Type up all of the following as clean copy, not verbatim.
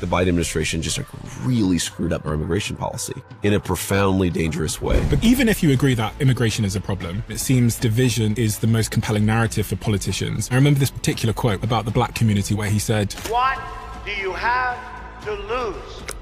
the Biden administration just like really screwed up our immigration policy in a profoundly dangerous way. But even if you agree that immigration is a problem, it seems division is the most compelling narrative for politicians. I remember this particular quote about the black community where he said, "What do you have to lose?"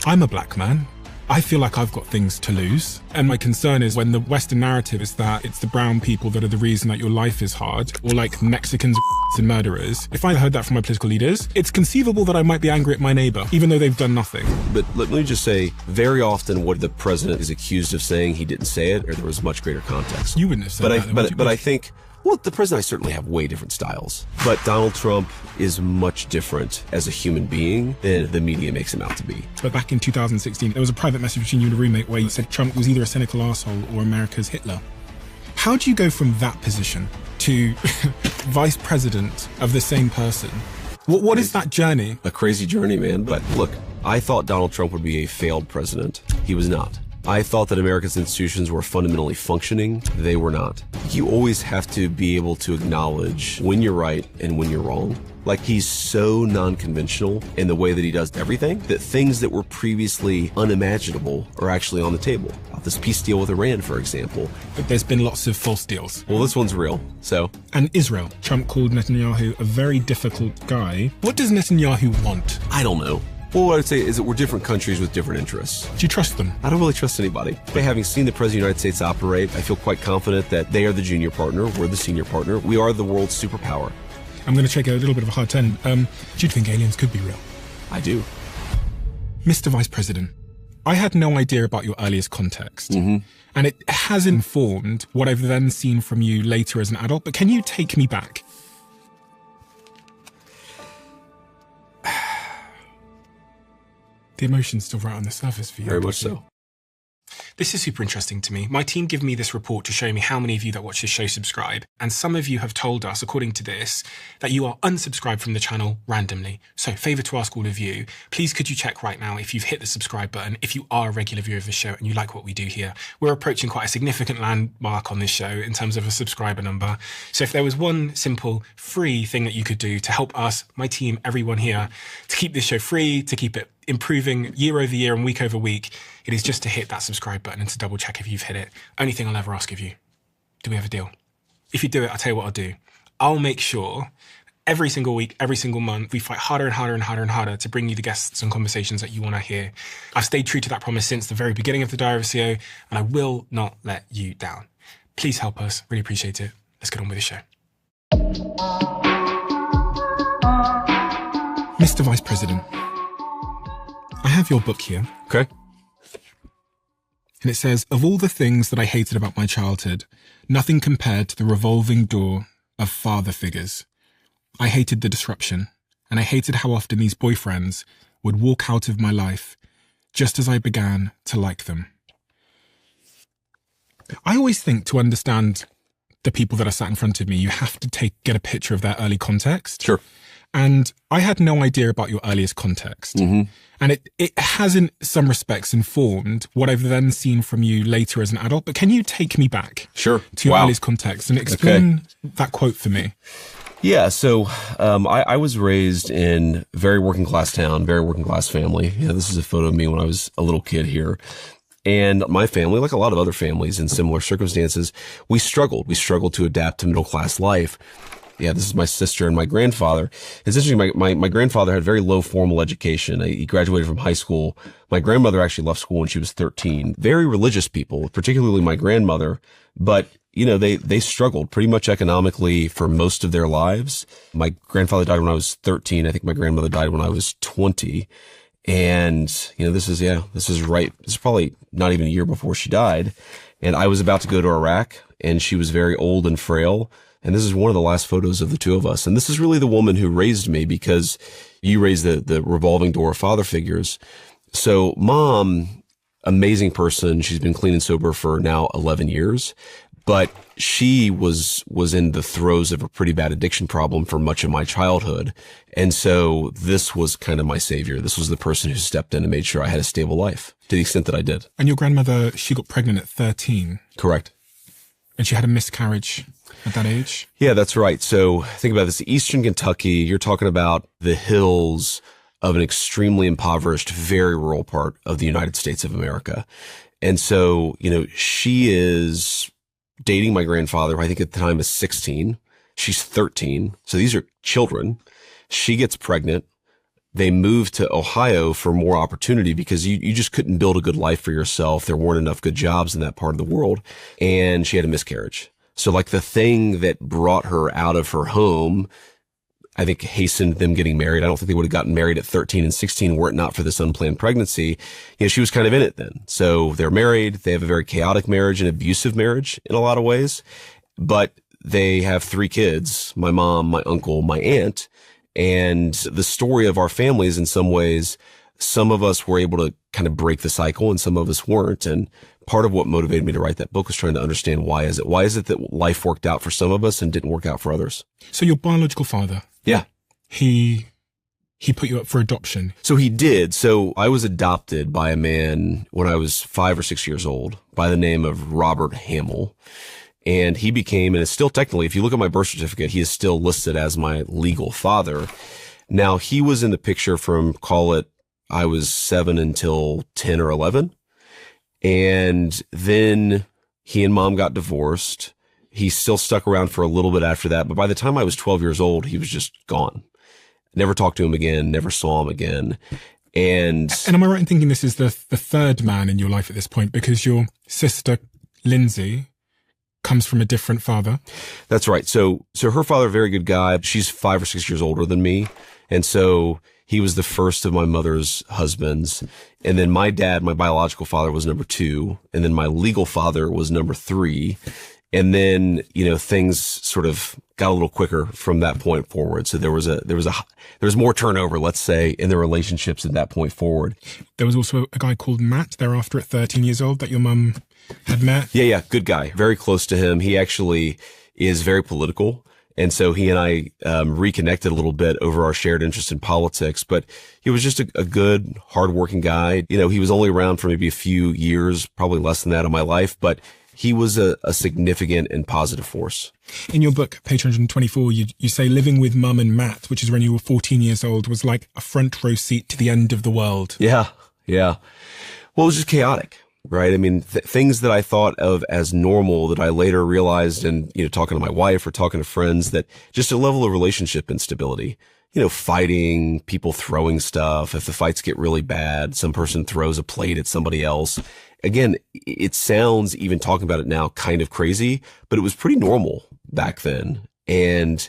I'm a black man. I feel like I've got things to lose. And my concern is when the Western narrative is that it's the brown people that are the reason that your life is hard, or like Mexicans and murderers. If I heard that from my political leaders, it's conceivable that I might be angry at my neighbor, even though they've done nothing. But let me just say, very often what the president is accused of saying, he didn't say it, or there was much greater context. You wouldn't have said that. But I think, well, the president and I certainly have way different styles. But Donald Trump is much different as a human being than the media makes him out to be. But back in 2016, there was a private message between you and a roommate where you said Trump was either a cynical asshole or America's Hitler. How do you go from that position to vice president of the same person? What is that journey? A crazy journey, man. But look, I thought Donald Trump would be a failed president. He was not. I thought that America's institutions were fundamentally functioning. They were not. You always have to be able to acknowledge when you're right and when you're wrong. Like, he's so non-conventional in the way that he does everything that things that were previously unimaginable are actually on the table. This peace deal with Iran, for example. But there's been lots of false deals. Well, this one's real, so. And Israel. Trump called Netanyahu a very difficult guy. What does Netanyahu want? I don't know. Well, what I would say is that we're different countries with different interests. Do you trust them? I don't really trust anybody. But having seen the President of the United States operate, I feel quite confident that they are the junior partner, we're the senior partner, we are the world's superpower. I'm going to take a little bit of a hard turn. Do you think aliens could be real? I do. Mr. Vice President, I had no idea about your earliest context. And it has informed what I've then seen from you later as an adult. But can you take me back? The emotion's still right on the surface for you. Very much so. This is super interesting to me. My team give me this report to show me how many of you that watch this show subscribe. And some of you have told us, according to this, that you are unsubscribed from the channel randomly. So, favour to ask all of you, please could you check right now if you've hit the subscribe button, if you are a regular viewer of the show and you like what we do here. We're approaching quite a significant landmark on this show in terms of a subscriber number. So if there was one simple free thing that you could do to help us, my team, everyone here, to keep this show free, to keep it improving year over year and week over week, it is just to hit that subscribe button and to double check if you've hit it. Only thing I'll ever ask of you. Do we have a deal? If you do it, I'll tell you what I'll do. I'll make sure every single week, every single month, we fight harder and harder and harder and harder to bring you the guests and conversations that you want to hear. I've stayed true to that promise since the very beginning of the Diary of a CEO, and I will not let you down. Please help us. Really appreciate it. Let's get on with the show. Mr. Vice President, I have your book here. Okay. And it says, of all the things that I hated about my childhood, nothing compared to the revolving door of father figures. I hated the disruption, and I hated how often these boyfriends would walk out of my life just as I began to like them. I always think to understand the people that are sat in front of me, you have to get a picture of their early context. Sure. And I had no idea about your earliest context. And it has in some respects informed what I've then seen from you later as an adult. But can you take me back to your earliest context and explain that quote for me? Yeah, so I was raised in a very working class town, very working class family. Yeah, this is a photo of me when I was a little kid here. And my family, like a lot of other families in similar circumstances, we struggled. We struggled to adapt to middle class life. Yeah, this is my sister and my grandfather. It's interesting, my grandfather had very low formal education. He graduated from high school. My grandmother actually left school when she was 13. Very religious people, particularly my grandmother. But, you know, they struggled pretty much economically for most of their lives. My grandfather died when I was 13. I think my grandmother died when I was 20. And, you know, this is probably not even a year before she died. And I was about to go to Iraq, and she was very old and frail. And this is one of the last photos of the two of us. And this is really the woman who raised me, because you raised the revolving door of father figures. So mom, amazing person. She's been clean and sober for now 11 years. But she was in the throes of a pretty bad addiction problem for much of my childhood. And so this was kind of my savior. This was the person who stepped in and made sure I had a stable life to the extent that I did. And your grandmother, she got pregnant at 13. Correct. And she had a miscarriage at that age? Yeah, that's right. So think about this. Eastern Kentucky, you're talking about the hills, of an extremely impoverished, very rural part of the United States of America. And so, she is dating my grandfather, who I think at the time is 16. She's 13. So these are children. She gets pregnant. They move to Ohio for more opportunity because you just couldn't build a good life for yourself. There weren't enough good jobs in that part of the world. And she had a miscarriage. So like the thing that brought her out of her home, I think hastened them getting married. I don't think they would have gotten married at 13 and 16 were it not for this unplanned pregnancy. She was kind of in it then. So they're married. They have a very chaotic marriage, an abusive marriage in a lot of ways, but they have 3 kids, my mom, my uncle, my aunt. And the story of our family is in some ways, some of us were able to kind of break the cycle and some of us weren't. And part of what motivated me to write that book was trying to understand why is it that life worked out for some of us and didn't work out for others. So your biological father? Yeah. He put you up for adoption. So he did. So I was adopted by a man when I was 5 or 6 years old by the name of Robert Hamill. And he became, and is still technically, if you look at my birth certificate, he is still listed as my legal father. Now he was in the picture from, call it, I was 7 until 10 or 11. And then he and mom got divorced. He still stuck around for a little bit after that. But by the time I was 12 years old, he was just gone. Never talked to him again, never saw him again. And am I right in thinking this is the third man in your life at this point? Because your sister, Lindsay, comes from a different father. That's right. So her father, a very good guy. She's 5 or 6 years older than me. And so he was the first of my mother's husbands. And then my dad, my biological father, was number 2. And then my legal father was number 3. And then, things sort of got a little quicker from that point forward. So there was more turnover, let's say, in the relationships at that point forward. There was also a guy called Matt thereafter at 13 years old that your mum had met. Yeah. Good guy. Very close to him. He actually is very political. And so he and I reconnected a little bit over our shared interest in politics, but he was just a good, hardworking guy. He was only around for maybe a few years, probably less than that of my life, but he was a significant and positive force. In your book, page 124, you say living with mum and Matt, which is when you were 14 years old, was like a front row seat to the end of the world. Yeah. Well, it was just chaotic, right? I mean, things that I thought of as normal that I later realized in, talking to my wife or talking to friends, that just a level of relationship instability. Fighting, people throwing stuff. If the fights get really bad, some person throws a plate at somebody else. Again, it sounds, even talking about it now, kind of crazy, but it was pretty normal back then. And,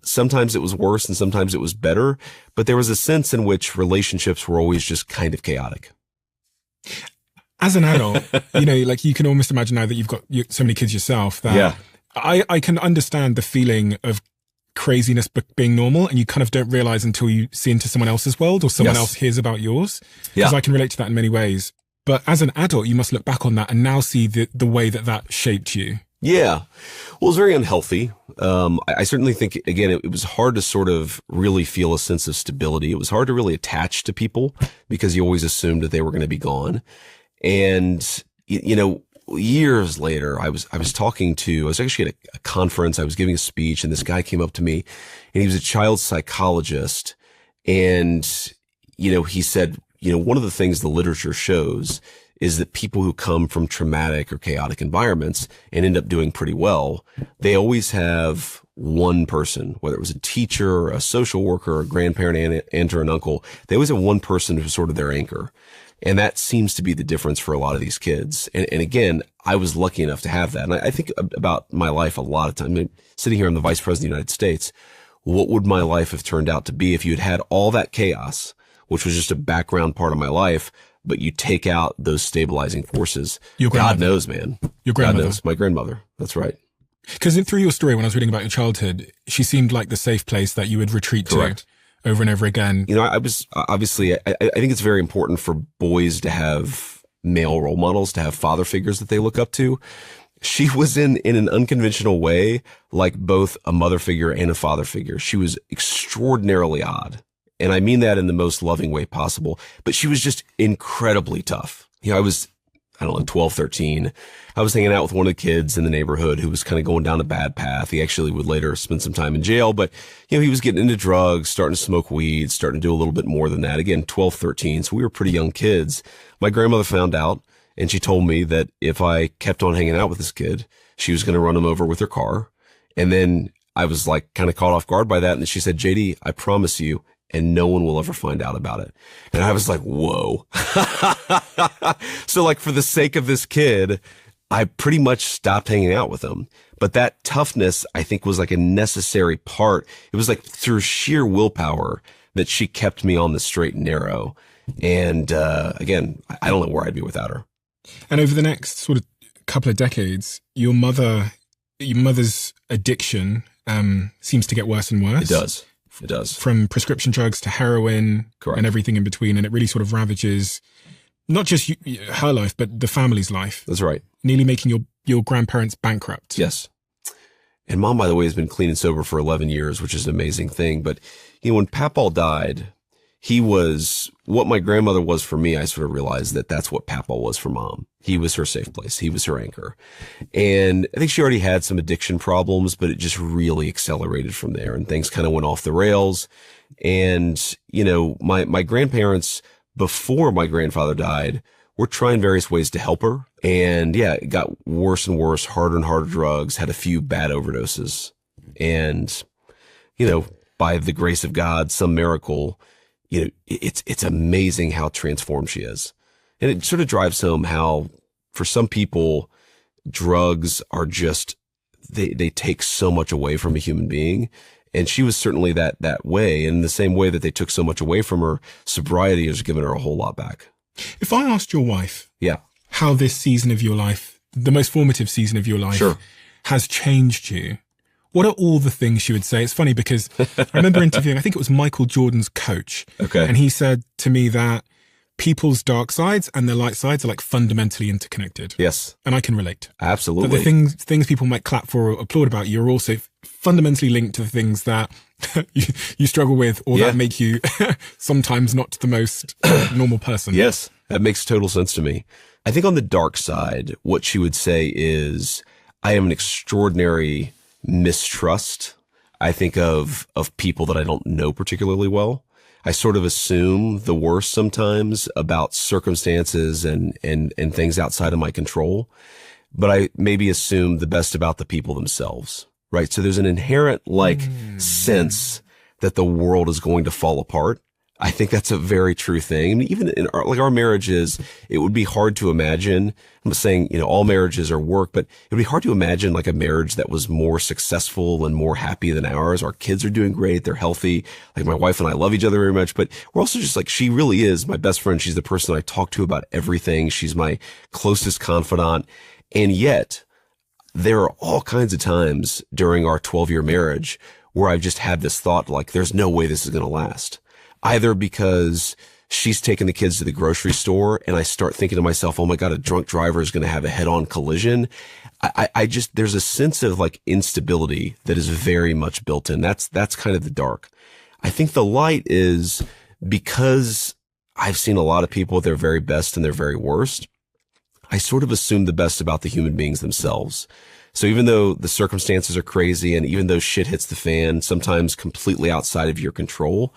sometimes it was worse and sometimes it was better, but there was a sense in which relationships were always just kind of chaotic. As an adult, like you can almost imagine now that you've got so many kids yourself that yeah. I can understand the feeling of craziness being normal, and you kind of don't realize until you see into someone else's world or someone else hears about yours. Because I can relate to that in many ways. But as an adult, you must look back on that and now see the way that shaped you. Yeah. Well, it was very unhealthy. I certainly think, again, it was hard to sort of really feel a sense of stability. It was hard to really attach to people because you always assumed that they were going to be gone. And, years later, I was actually at a conference. I was giving a speech and this guy came up to me and he was a child psychologist. And, he said, one of the things the literature shows is that people who come from traumatic or chaotic environments and end up doing pretty well, they always have one person, whether it was a teacher, a social worker, a grandparent, aunt or an uncle. They always have one person who's sort of their anchor. And that seems to be the difference for a lot of these kids. And again, I was lucky enough to have that. And I think about my life a lot of time. I mean, sitting here, I'm the vice president of the United States. What would my life have turned out to be if you had all that chaos, which was just a background part of my life, but you take out those stabilizing forces? God knows, man. Your grandmother. God knows. My grandmother. That's right. Because through your story, when I was reading about your childhood, she seemed like the safe place that you would retreat Correct. to over and over again. I was obviously, I think it's very important for boys to have male role models, to have father figures that they look up to. She was in an unconventional way, like both a mother figure and a father figure. She was extraordinarily odd. And I mean that in the most loving way possible, but she was just incredibly tough. I I don't know, 12, 13. I was hanging out with one of the kids in the neighborhood who was kind of going down a bad path. He actually would later spend some time in jail, but he was getting into drugs, starting to smoke weed, starting to do a little bit more than that. Again, 12, 13. So we were pretty young kids. My grandmother found out, and she told me that if I kept on hanging out with this kid, she was going to run him over with her car. And then I was like kind of caught off guard by that. And she said, JD, I promise you, and no one will ever find out about it. And I was like, whoa. So like for the sake of this kid, I pretty much stopped hanging out with him. But that toughness, I think, was like a necessary part. It was like through sheer willpower that she kept me on the straight and narrow. And again, I don't know where I'd be without her. And over the next sort of couple of decades, your mother's addiction seems to get worse and worse. It does. It does. From prescription drugs to heroin. Correct. And everything in between. And it really sort of ravages not just her life, but the family's life. That's right. Nearly making your grandparents bankrupt. Yes. And Mom, by the way, has been clean and sober for 11 years, which is an amazing thing. But, when Papaw died, he was what my grandmother was for me. I sort of realized that that's what Papaw was for Mom. He was her safe place. He was her anchor. And I think she already had some addiction problems, but it just really accelerated from there and things kind of went off the rails. And, my grandparents, before my grandfather died, were trying various ways to help her. And yeah, it got worse and worse, harder and harder drugs, had a few bad overdoses. And, by the grace of God, some miracle, it's amazing how transformed she is. And it sort of drives home how for some people, drugs are just, they take so much away from a human being. And she was certainly that way. And in the same way that they took so much away from her, sobriety has given her a whole lot back. If I asked your wife, yeah, how this season of your life, the most formative season of your life, sure, has changed you, what are all the things she would say? It's funny because I remember interviewing, I think it was Michael Jordan's coach. Okay. And he said to me that people's dark sides and their light sides are like fundamentally interconnected. Yes. And I can relate. Absolutely. That the things people might clap for or applaud about you are also fundamentally linked to the things that you struggle with or that make you sometimes not the most normal person. Yes. That makes total sense to me. I think on the dark side, what she would say is, I am an extraordinary mistrust. I think of people that I don't know particularly well. I sort of assume the worst sometimes about circumstances and things outside of my control, but I maybe assume the best about the people themselves, right? So there's an inherent sense that the world is going to fall apart. I think that's a very true thing. I mean, even in our marriages, it would be hard to imagine. I'm not saying, all marriages are work, but it would be hard to imagine like a marriage that was more successful and more happy than ours. Our kids are doing great. They're healthy. Like my wife and I love each other very much, but we're also just like, she really is my best friend. She's the person I talk to about everything. She's my closest confidant. And yet there are all kinds of times during our 12-year marriage where I've just had this thought, like, there's no way this is going to last. Either because she's taking the kids to the grocery store and I start thinking to myself, oh my God, a drunk driver is going to have a head-on collision. There's a sense of like instability that is very much built in. That's kind of the dark. I think the light is because I've seen a lot of people at their very best and their very worst. I sort of assume the best about the human beings themselves. So even though the circumstances are crazy and even though shit hits the fan, sometimes completely outside of your control,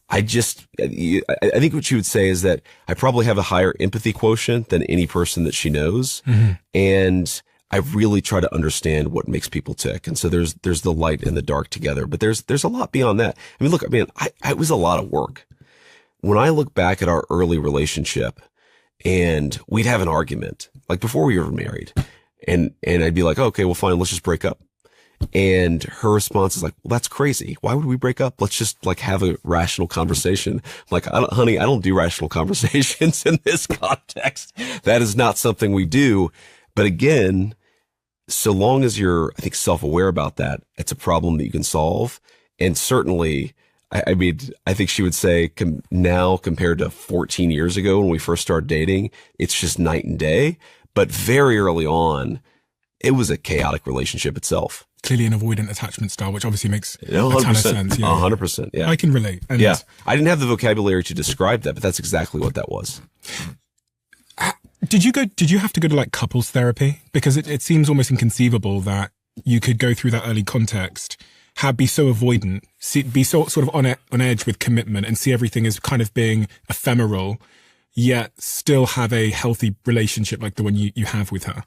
I think what she would say is that I probably have a higher empathy quotient than any person that she knows. Mm-hmm. And I really try to understand what makes people tick. And so there's the light and the dark together, but there's a lot beyond that. I mean, look, it was a lot of work. When I look back at our early relationship and we'd have an argument, like before we were married, and I'd be like, okay, well, fine, let's just break up. And her response is like, well, that's crazy. Why would we break up? Let's just like have a rational conversation. I'm like, honey, I don't do rational conversations in this context. That is not something we do. But again, so long as you're, I think, self-aware about that, it's a problem that you can solve. And certainly, I think she would say now compared to 14 years ago when we first started dating, it's just night and day. But very early on, it was a chaotic relationship itself. Clearly an avoidant attachment style, which obviously makes a 100%, ton of sense. Yeah. 100%, yeah. I can relate. And I didn't have the vocabulary to describe that, but that's exactly what that was. Did you have to go to like couples therapy? Because it seems almost inconceivable that you could go through that early context, be so avoidant, be so sort of on edge with commitment and see everything as kind of being ephemeral, yet still have a healthy relationship like the one you have with her.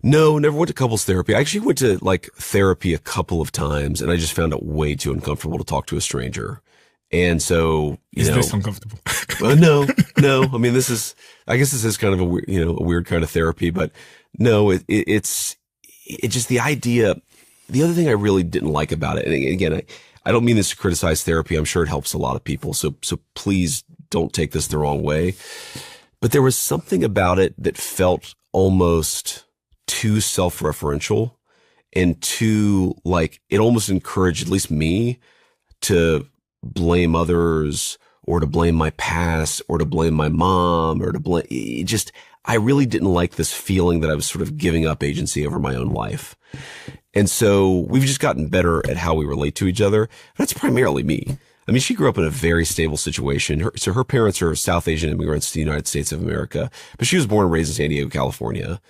No, never went to couples therapy. I actually went to like therapy a couple of times, and I just found it way too uncomfortable to talk to a stranger. And so, is this uncomfortable? No. I mean, I guess this is kind of a weird kind of therapy, but no, it's just the idea. The other thing I really didn't like about it, and again, I don't mean this to criticize therapy. I'm sure it helps a lot of people. So please don't take this the wrong way. But there was something about it that felt almost too self-referential and too like, it almost encouraged at least me to blame others or to blame my past or to blame my mom or to blame I really didn't like this feeling that I was sort of giving up agency over my own life. And so we've just gotten better at how we relate to each other. That's primarily me. I mean, she grew up in a very stable situation. So her parents are South Asian immigrants to the United States of America, but she was born and raised in San Diego, California,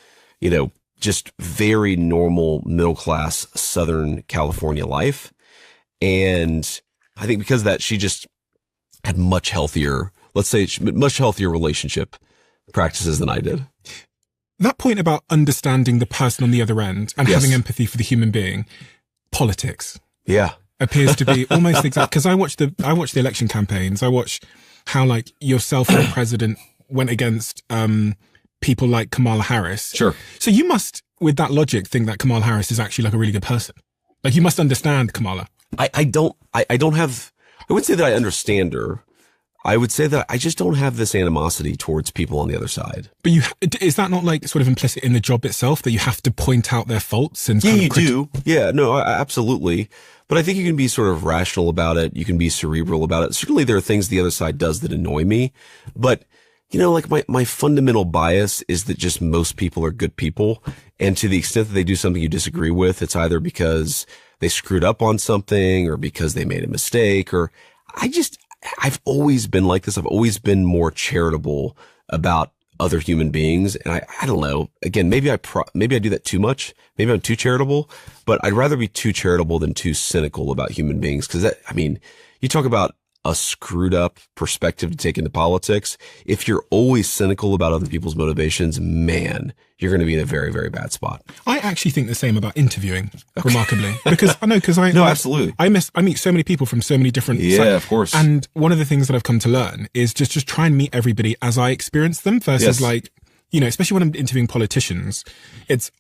just very normal middle-class Southern California life. And I think because of that, she just had much healthier relationship practices than I did. That point about understanding the person on the other end and Yes. having empathy for the human being, politics Yeah. appears to be almost exact. Because I watch the election campaigns. I watch how like yourself and the president went against people like Kamala Harris. Sure. So you must, with that logic, think that Kamala Harris is actually like a really good person. Like you must understand Kamala. I wouldn't say that I understand her. I would say that I just don't have this animosity towards people on the other side. But is that not like sort of implicit in the job itself that you have to point out their faults and Yeah, kind you of do. Yeah, no, absolutely. But I think you can be sort of rational about it. You can be cerebral about it. Certainly there are things the other side does that annoy me. But, like my fundamental bias is that just most people are good people. And to the extent that they do something you disagree with, it's either because they screwed up on something or because they made a mistake or I've always been like this. I've always been more charitable about other human beings. And I don't know, again, maybe I do that too much. Maybe I'm too charitable, but I'd rather be too charitable than too cynical about human beings. Cause you talk about a screwed up perspective to take into politics. If you're always cynical about other people's motivations, man, you're going to be in a very, very bad spot. I actually think the same about interviewing, remarkably, because absolutely. I meet so many people from so many different of course. And one of the things that I've come to learn is just try and meet everybody as I experience them versus Yes. especially when I'm interviewing politicians,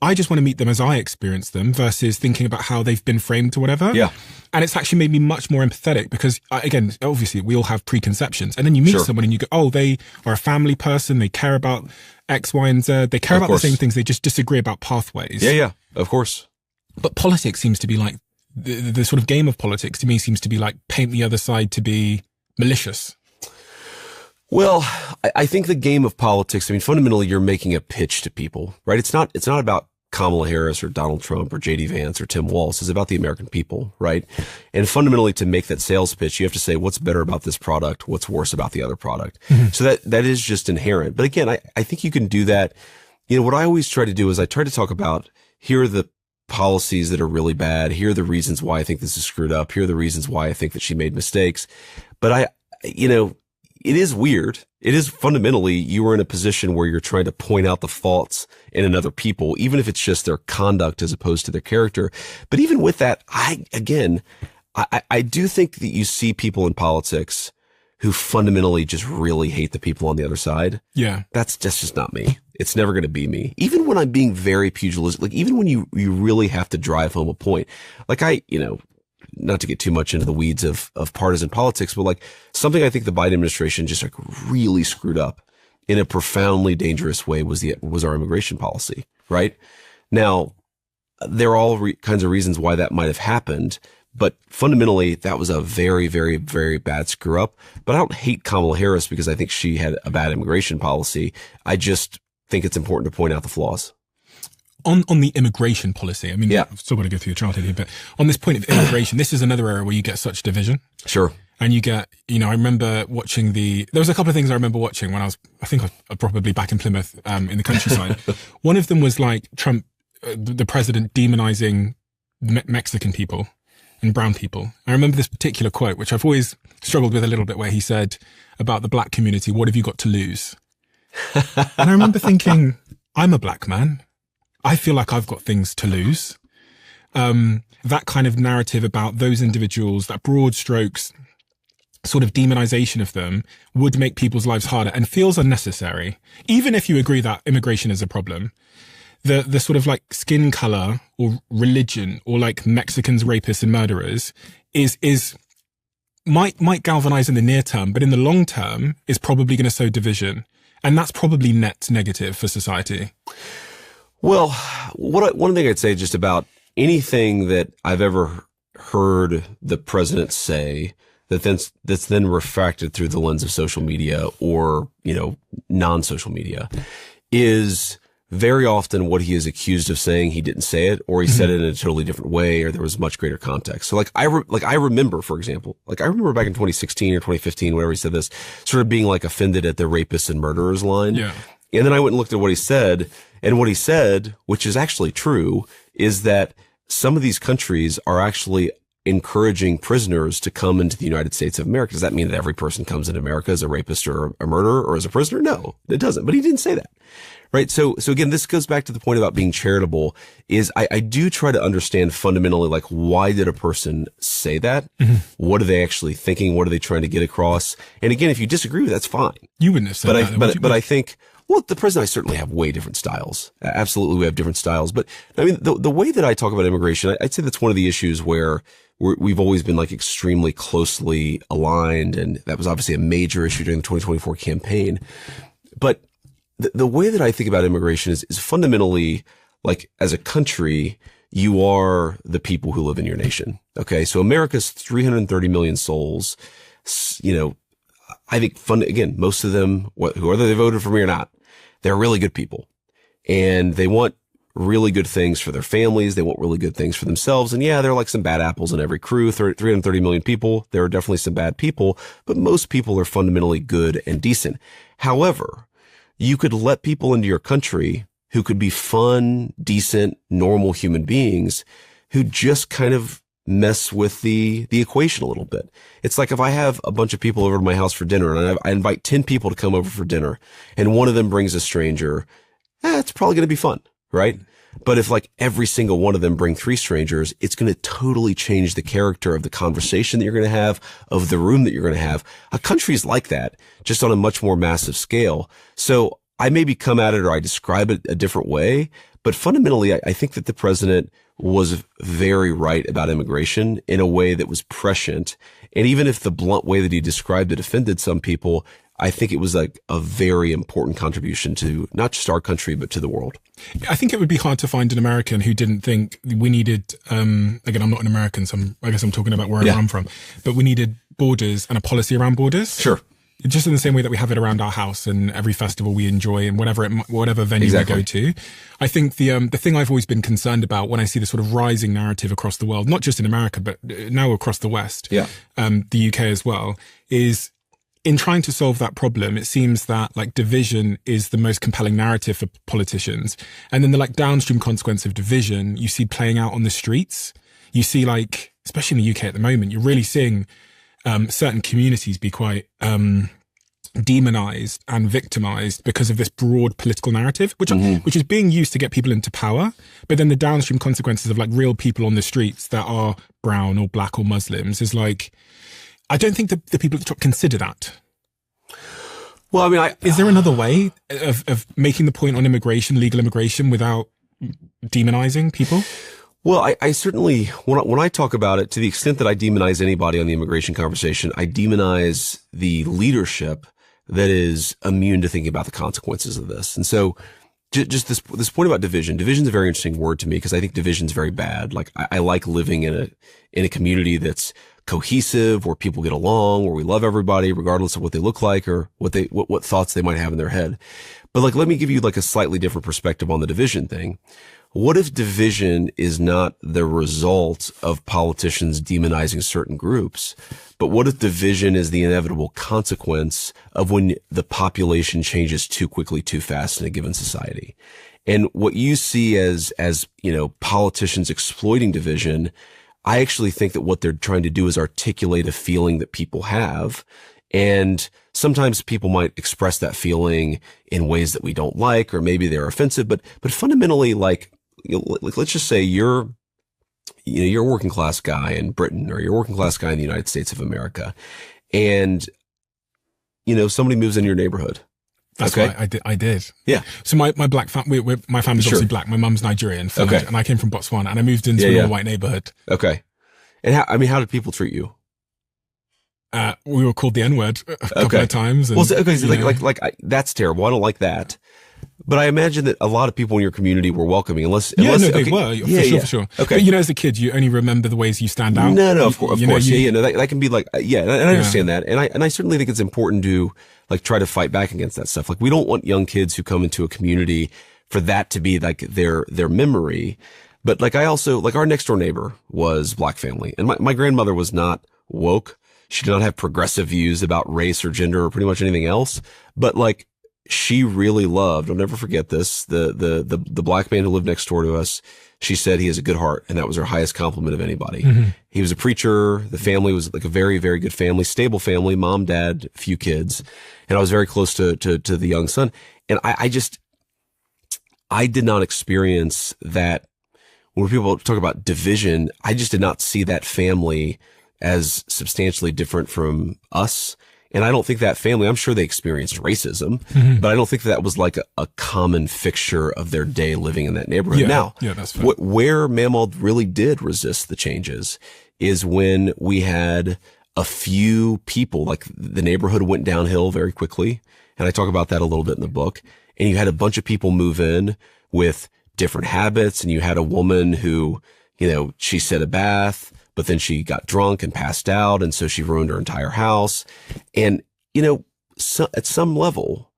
I just want to meet them as I experience them versus thinking about how they've been framed or whatever. Yeah. And it's actually made me much more empathetic because, again, obviously we all have preconceptions. And then you meet Sure. someone and you go, oh, they are a family person. They care about X, Y, and Z. They care Of about course. the same things. They just disagree about pathways. Yeah, of course. But politics seems to be like, the sort of game of politics to me seems to be like paint the other side to be malicious. Well, I think the game of politics, fundamentally you're making a pitch to people, right? It's not about Kamala Harris or Donald Trump or JD Vance or Tim Walz. It's about the American people, right? And fundamentally to make that sales pitch, you have to say what's better about this product, what's worse about the other product. Mm-hmm. So that is just inherent. But again, I think you can do that. What I always try to do is I try to talk about, here are the policies that are really bad. Here are the reasons why I think this is screwed up. Here are the reasons why I think that she made mistakes. But it is weird. It is fundamentally, you are in a position where you're trying to point out the faults in another people, even if it's just their conduct as opposed to their character. But even with that, I do think that you see people in politics who fundamentally just really hate the people on the other side. Yeah. That's just not me. It's never going to be me. Even when I'm being very pugilistic, like even when you really have to drive home a point, like not to get too much into the weeds of partisan politics, but like something I think the Biden administration just like really screwed up in a profoundly dangerous way was our immigration policy, right? Now, there are all kinds of reasons why that might have happened, but fundamentally that was a very, very, very bad screw up. But I don't hate Kamala Harris because I think she had a bad immigration policy. I just think it's important to point out the flaws. on the immigration policy, I mean, Yeah. I've still got to go through your childhood here, but on this point of immigration, this is another area where you get such division. Sure. And you get, I remember watching there was a couple of things I remember watching when I think I was probably back in Plymouth, in the countryside. One of them was like Trump, the president, demonizing Mexican people and brown people. I remember this particular quote, which I've always struggled with a little bit, where he said about the black community, "What have you got to lose?" And I remember thinking, I'm a black man. I feel like I've got things to lose. That kind of narrative about those individuals, that broad strokes sort of demonization of them, would make people's lives harder and feels unnecessary. Even if you agree that immigration is a problem, the sort of like skin color or religion or like Mexicans, rapists and murderers might galvanize in the near term, but in the long term is probably going to sow division. And that's probably net negative for society. Well, one thing I'd say just about anything that I've ever heard the president say that's then refracted through the lens of social media or, non-social media is very often what he is accused of saying. He didn't say it, or he said it in a totally different way, or there was much greater context. So I remember, for example, back in 2016 or 2015, whenever he said this, sort of being like offended at the rapists and murderers line. Yeah. And then I went and looked at what he said, and what he said, which is actually true, is that some of these countries are actually encouraging prisoners to come into the United States of America. Does that mean that every person comes into America as a rapist or a murderer or as a prisoner? No, it doesn't. But he didn't say that. Right. So again, this goes back to the point about being charitable is I do try to understand fundamentally, like, why did a person say that? Mm-hmm. What are they actually thinking? What are they trying to get across? And again, if you disagree with that, that's fine. You wouldn't have said that. But I think, well, the president and I certainly have way different styles. Absolutely. We have different styles. But I mean, the way that I talk about immigration, I'd say that's one of the issues where we've always been like extremely closely aligned. And that was obviously a major issue during the 2024 campaign. But the way that I think about immigration is fundamentally like, as a country, you are the people who live in your nation. Okay. So America's 330 million souls, I think again, most of them, whether they voted for me or not, they're really good people, and they want really good things for their families. They want really good things for themselves. And yeah, there are like some bad apples in every crew, 330 million people. There are definitely some bad people, but most people are fundamentally good and decent. However, you could let people into your country who could be fun, decent, normal human beings who just kind of mess with the equation a little bit. It's like if I have a bunch of people over to my house for dinner and I invite 10 people to come over for dinner and one of them brings a stranger, it's probably going to be fun, right? But if like every single one of them bring 3 strangers, it's going to totally change the character of the conversation that you're going to have, of the room that you're going to have. A country is like that, just on a much more massive scale. So I maybe come at it or I describe it a different way, but fundamentally, I think that the president was very right about immigration in a way that was prescient. And even if the blunt way that he described it offended some people, I think it was like a very important contribution to not just our country, but to the world. I think it would be hard to find an American who didn't think we needed, again, I'm not an American, so I guess I'm talking about where I'm from, but we needed borders and a policy around borders. Sure. Just in the same way that we have it around our house and every festival we enjoy and whatever venue we go to. I think the thing I've always been concerned about when I see the sort of rising narrative across the world, not just in America, but now across the West, the UK as well, is in trying to solve that problem, it seems that like division is the most compelling narrative for politicians. And then the like downstream consequence of division, you see playing out on the streets. You see like, especially in the UK at the moment, you're really seeing certain communities be quite demonized and victimized because of this broad political narrative, which is being used to get people into power. But then the downstream consequences of like real people on the streets that are brown or black or Muslims is like, I don't think the people at the top consider that. Well, I mean, is there another way of making the point on immigration, legal immigration, without demonizing people? Well, I certainly, when I talk about it, to the extent that I demonize anybody on the immigration conversation, I demonize the leadership that is immune to thinking about the consequences of this. And so just this point about division. Division is a very interesting word to me because I think division is very bad. Like I like living in a community that's cohesive, where people get along, where we love everybody, regardless of what they look like or what thoughts they might have in their head. But like, let me give you like a slightly different perspective on the division thing. what if division is not the result of politicians demonizing certain groups, but what if division is the inevitable consequence of when the population changes too quickly, too fast in a given society? And what you see as, politicians exploiting division, I actually think that what they're trying to do is articulate a feeling that people have. And sometimes people might express that feeling in ways that we don't like, or maybe they're offensive, but fundamentally, let's just say you're a working class guy in Britain, or you're a working class guy in the United States of America, and, somebody moves in your neighborhood. That's okay. right. I did. Yeah. So my black family, my family's Sure. obviously black. My mum's Nigerian. Okay. And I came from Botswana, and I moved into an all-white neighborhood. Okay. And how did people treat you? We were called the N-word a couple of times. And, that's terrible. I don't like that. But I imagine that a lot of people in your community were welcoming, they were. For sure. Okay. But as a kid, you only remember the ways you stand out. No, of course. That can be and I understand that. And I certainly think it's important to try to fight back against that stuff. We don't want young kids who come into a community for that to be their memory. But I also, our next door neighbor was black family, and my grandmother was not woke. She did not have progressive views about race or gender or pretty much anything else. But she really loved, I'll never forget this, the black man who lived next door to us. She said he has a good heart, and that was her highest compliment of anybody. Mm-hmm. He was a preacher. The family was a very, very good family, stable family, mom, dad, a few kids. And I was very close to the young son. And I did not experience that. When people talk about division, I just did not see that family as substantially different from us. And I don't think that family, I'm sure they experienced racism, but I don't think that was a common fixture of their day living in that neighborhood. Now, that's fair. Where Mammal really did resist the changes is when we had a few people, the neighborhood went downhill very quickly. And I talk about that a little bit in the book. And you had a bunch of people move in with different habits. And you had a woman who, she set a bath, but then she got drunk and passed out. And so she ruined her entire house. And, at some level,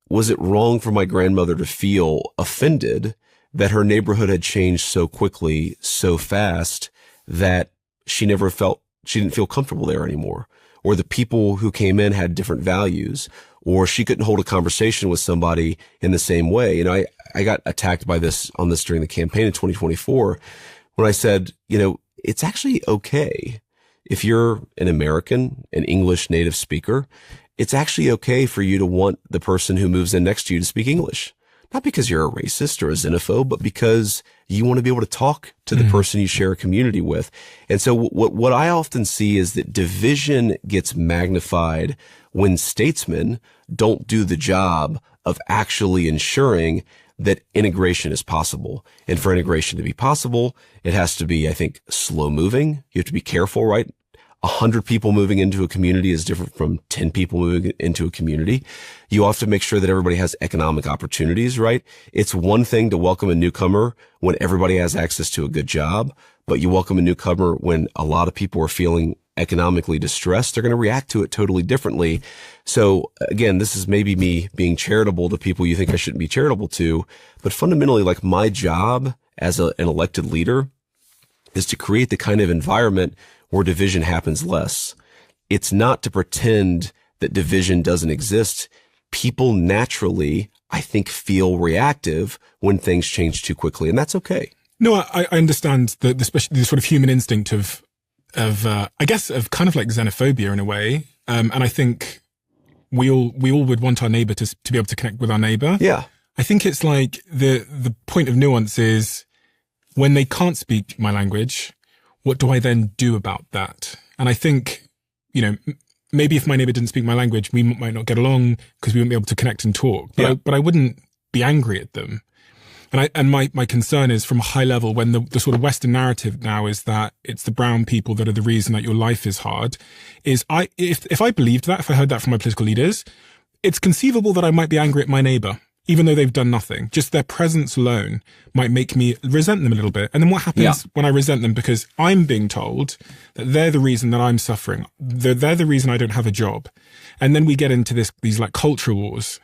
was it wrong for my grandmother to feel offended that her neighborhood had changed so quickly, so fast, that she didn't feel comfortable there anymore? Or the people who came in had different values, or she couldn't hold a conversation with somebody in the same way. I got attacked on this during the campaign in 2024 when I said, it's actually okay if you're an American, an English native speaker. It's actually okay for you to want the person who moves in next to you to speak English. Not because you're a racist or a xenophobe, but because you want to be able to talk to the person you share a community with. And so what I often see is that division gets magnified when statesmen don't do the job of actually ensuring that integration is possible. And for integration to be possible, it has to be, I think, slow moving. You have to be careful, right? 100 people moving into a community is different from 10 people moving into a community. You have to make sure that everybody has economic opportunities, right? It's one thing to welcome a newcomer when everybody has access to a good job, but you welcome a newcomer when a lot of people are feeling economically distressed. They're going to react to it totally differently. So again, this is maybe me being charitable to people you think I shouldn't be charitable to, but fundamentally, my job as an elected leader is to create the kind of environment where division happens less. It's not to pretend that division doesn't exist. People naturally, I think, feel reactive when things change too quickly, and that's okay. No, I understand the sort of human instinct of I guess of kind of xenophobia in a way. And I think we all would want our neighbor to be able to connect with our neighbor. Yeah. I think it's the point of nuance is when they can't speak my language, what do I then do about that? And I think, maybe if my neighbor didn't speak my language, we might not get along because we wouldn't be able to connect and talk. But I wouldn't be angry at them. And my concern is from a high level when the sort of Western narrative now is that it's the brown people that are the reason that your life is hard, if I believed that, if I heard that from my political leaders, it's conceivable that I might be angry at my neighbor, even though they've done nothing. Just their presence alone might make me resent them a little bit. And then what happens when I resent them? Because I'm being told that they're the reason that I'm suffering. They're the reason I don't have a job. And then we get into these culture wars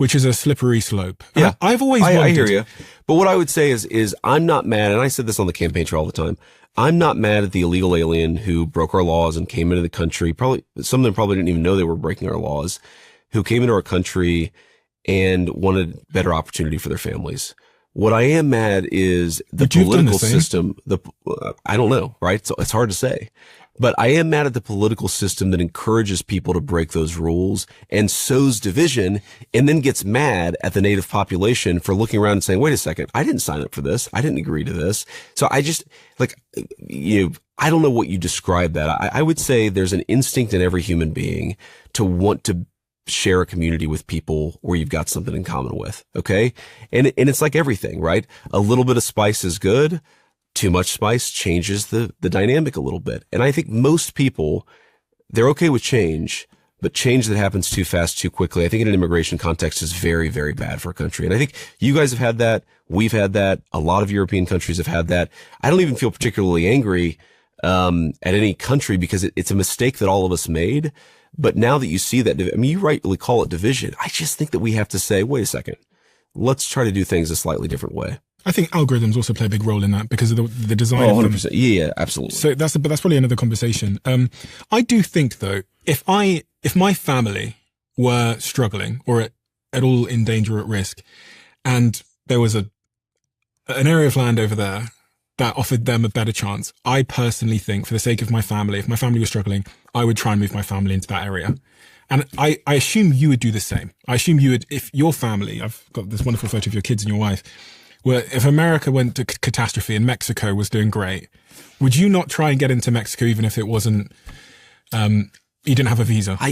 which is a slippery slope. Yeah. I've always wondered. I hear you. But what I would say is I'm not mad, and I said this on the campaign trail all the time. I'm not mad at the illegal alien who broke our laws and came into the country. Probably some of them probably didn't even know they were breaking our laws, who came into our country and wanted better opportunity for their families. What I am mad is the political system. I don't know, right? So it's hard to say. But I am mad at the political system that encourages people to break those rules and sows division, and then gets mad at the native population for looking around and saying, wait a second, I didn't sign up for this. I didn't agree to this. So I just, like, I don't know what you describe that. I would say there's an instinct in every human being to want to share a community with people where you've got something in common with. Okay. And it's like everything, right? A little bit of spice is good. Too much spice changes the dynamic a little bit. And I think most people, they're okay with change, but change that happens too fast, too quickly, I think in an immigration context is very, very bad for a country. And I think you guys have had that. We've had that. A lot of European countries have had that. I don't even feel particularly angry at any country because it's a mistake that all of us made. But now that you see that, I mean, you rightly call it division. I just think that we have to say, wait a second, let's try to do things a slightly different way. I think algorithms also play a big role in that because of the design. Oh, 100%. Yeah, absolutely. So that's probably another conversation. I do think though, if my family were struggling or at all in danger or at risk, and there was an area of land over there that offered them a better chance, I personally think for the sake of my family, if my family was struggling, I would try and move my family into that area. And I assume you would do the same. I assume you would, if your family, I've got this wonderful photo of your kids and your wife, where if America went to catastrophe and Mexico was doing great, would you not try and get into Mexico even if it wasn't, you didn't have a visa? I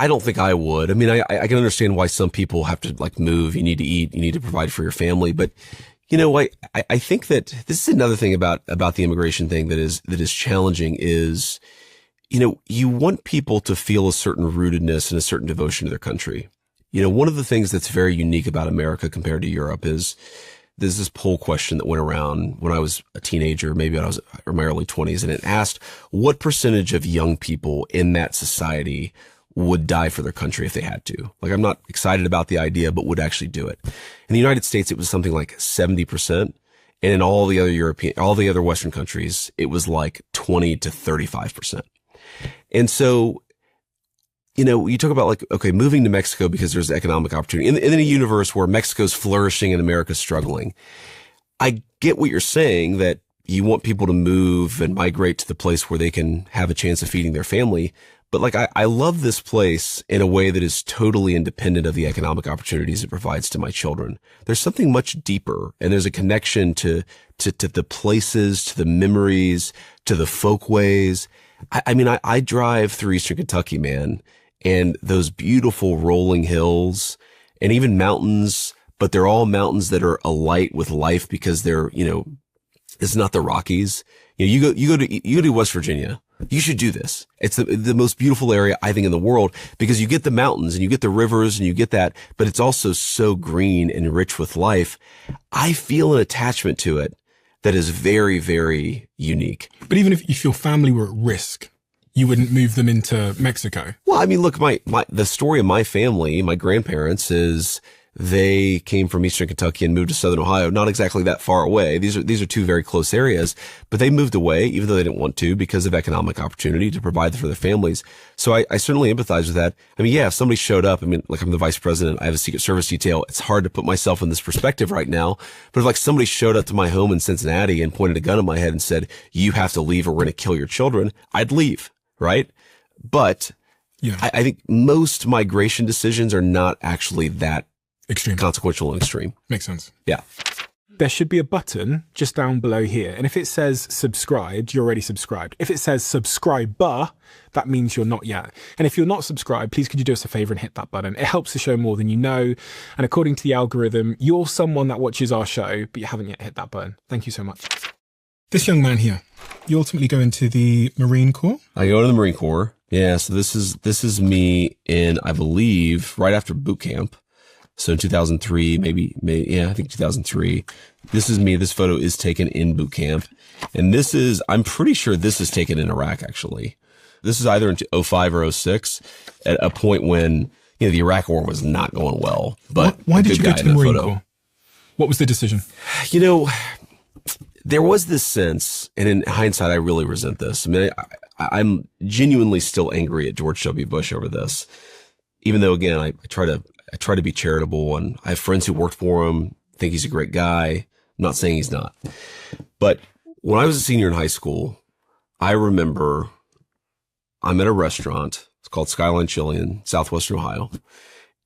don't think I would. I mean, I can understand why some people have to like move. You need to eat, you need to provide for your family. But, I think that this is another thing about the immigration thing that is challenging is, you want people to feel a certain rootedness and a certain devotion to their country. One of the things that's very unique about America compared to Europe is there's this poll question that went around when I was a teenager, maybe when I was in my early 20s, and it asked what percentage of young people in that society would die for their country if they had to. Like, I'm not excited about the idea, but would actually do it. In the United States, it was something like 70%. And in all the other Western countries, it was like 20 to 35%. And so, you talk about like, okay, moving to Mexico because there's economic opportunity in a universe where Mexico's flourishing and America's struggling. I get what you're saying, that you want people to move and migrate to the place where they can have a chance of feeding their family. But like, I love this place in a way that is totally independent of the economic opportunities it provides to my children. There's something much deeper, and there's a connection to the places, to the memories, to the folkways. I mean, I drive through Eastern Kentucky, man, and those beautiful rolling hills and even mountains, but they're all mountains that are alight with life because they're, it's not the Rockies. You go to West Virginia. You should do this. It's the most beautiful area, I think, in the world, because you get the mountains and you get the rivers and you get that, but it's also so green and rich with life. I feel an attachment to it that is very, very unique. But even if your family were at risk, you wouldn't move them into Mexico. Well, I mean, look, the story of my family, my grandparents, is they came from Eastern Kentucky and moved to Southern Ohio, not exactly that far away. These are two very close areas, but they moved away, even though they didn't want to, because of economic opportunity to provide for their families. So I certainly empathize with that. I mean, yeah, if somebody showed up, I mean, like, I'm the vice president, I have a Secret Service detail. It's hard to put myself in this perspective right now, but if like somebody showed up to my home in Cincinnati and pointed a gun at my head and said, you have to leave or we're going to kill your children, I'd leave, right? But yeah, I think most migration decisions are not actually that extreme, consequential and extreme. Makes sense. Yeah. There should be a button just down below here. And if it says subscribed, you're already subscribed. If it says subscriber, that means you're not yet. And if you're not subscribed, please could you do us a favor and hit that button? It helps the show more than you know. And according to the algorithm, you're someone that watches our show, but you haven't yet hit that button. Thank you so much. This young man here, you ultimately go into the Marine Corps? I go to the Marine Corps. Yeah. So this is me in, I believe, right after boot camp. So in 2003, I think 2003, this is me. This photo is taken in boot camp. And I'm pretty sure this is taken in Iraq, actually. This is either in 05 or 06 at a point when the Iraq War was not going well. But why did you go to the Marine Corps? What was the decision? There was this sense, and in hindsight, I really resent this. I mean, I'm genuinely still angry at George W. Bush over this, even though, again, I try to be charitable, and I have friends who worked for him, think he's a great guy. I'm not saying he's not. But when I was a senior in high school, I remember I'm at a restaurant. It's called Skyline Chili in Southwestern Ohio.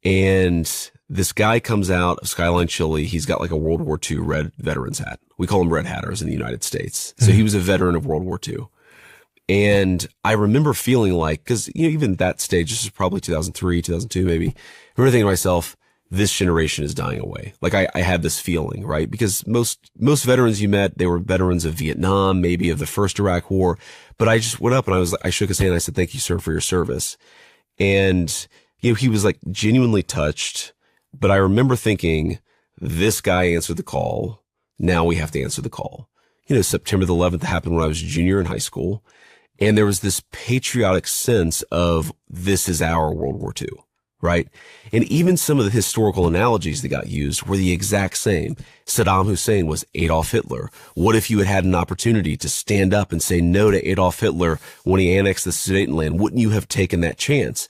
And this guy comes out of Skyline Chili. He's got like a World War II red veteran's hat. We call them red hatters in the United States. So he was a veteran of World War II. And I remember feeling like, because even at that stage, this is probably 2003, 2002 maybe, I remember thinking to myself, this generation is dying away. Like I had this feeling, right? Because most veterans you met, they were veterans of Vietnam, maybe of the first Iraq War. But I just went up and I shook his hand and I said, "Thank you, sir, for your service." And, he was like genuinely touched. But I remember thinking, this guy answered the call. Now we have to answer the call. September the 11th happened when I was a junior in high school. And there was this patriotic sense of this is our World War II, right? And even some of the historical analogies that got used were the exact same. Saddam Hussein was Adolf Hitler. What if you had had an opportunity to stand up and say no to Adolf Hitler when he annexed the Sudetenland? Wouldn't you have taken that chance?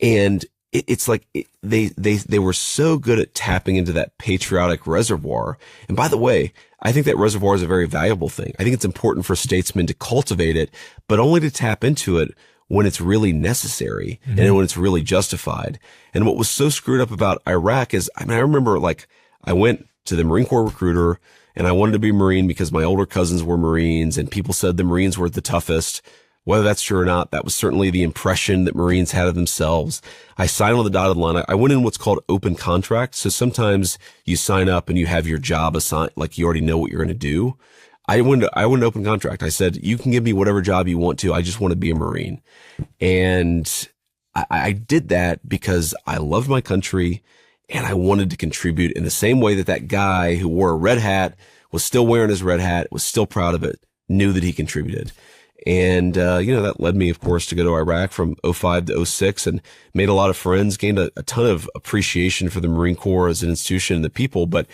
And it's like they were so good at tapping into that patriotic reservoir. And by the way, I think that reservoir is a very valuable thing. I think it's important for statesmen to cultivate it, but only to tap into it when it's really necessary and when it's really justified. And what was so screwed up about Iraq is, I remember I went to the Marine Corps recruiter and I wanted to be a Marine because my older cousins were Marines and people said the Marines were the toughest. Whether that's true or not, that was certainly the impression that Marines had of themselves. I signed on the dotted line. I went in what's called open contract. So sometimes you sign up and you have your job assigned, like you already know what you're going to do. I went open contract. I said, you can give me whatever job you want to. I just want to be a Marine. And I did that because I loved my country and I wanted to contribute in the same way that guy who wore a red hat was still wearing his red hat, was still proud of it, knew that he contributed. And, that led me, of course, to go to Iraq from 2005 to 2006 and made a lot of friends, gained a ton of appreciation for the Marine Corps as an institution and the people, but,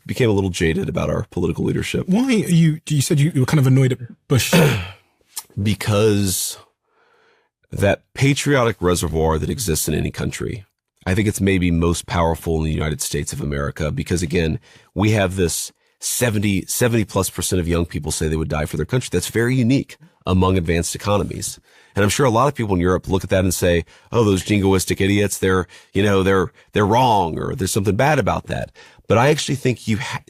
became a little jaded about our political leadership. Why you said you were kind of annoyed at Bush? Because that patriotic reservoir that exists in any country, I think it's maybe most powerful in the United States of America because, again, we have this 70+% of young people say they would die for their country. That's very unique among advanced economies. And I'm sure a lot of people in Europe look at that and say, oh, those jingoistic idiots, they're wrong or there's something bad about that. But I actually think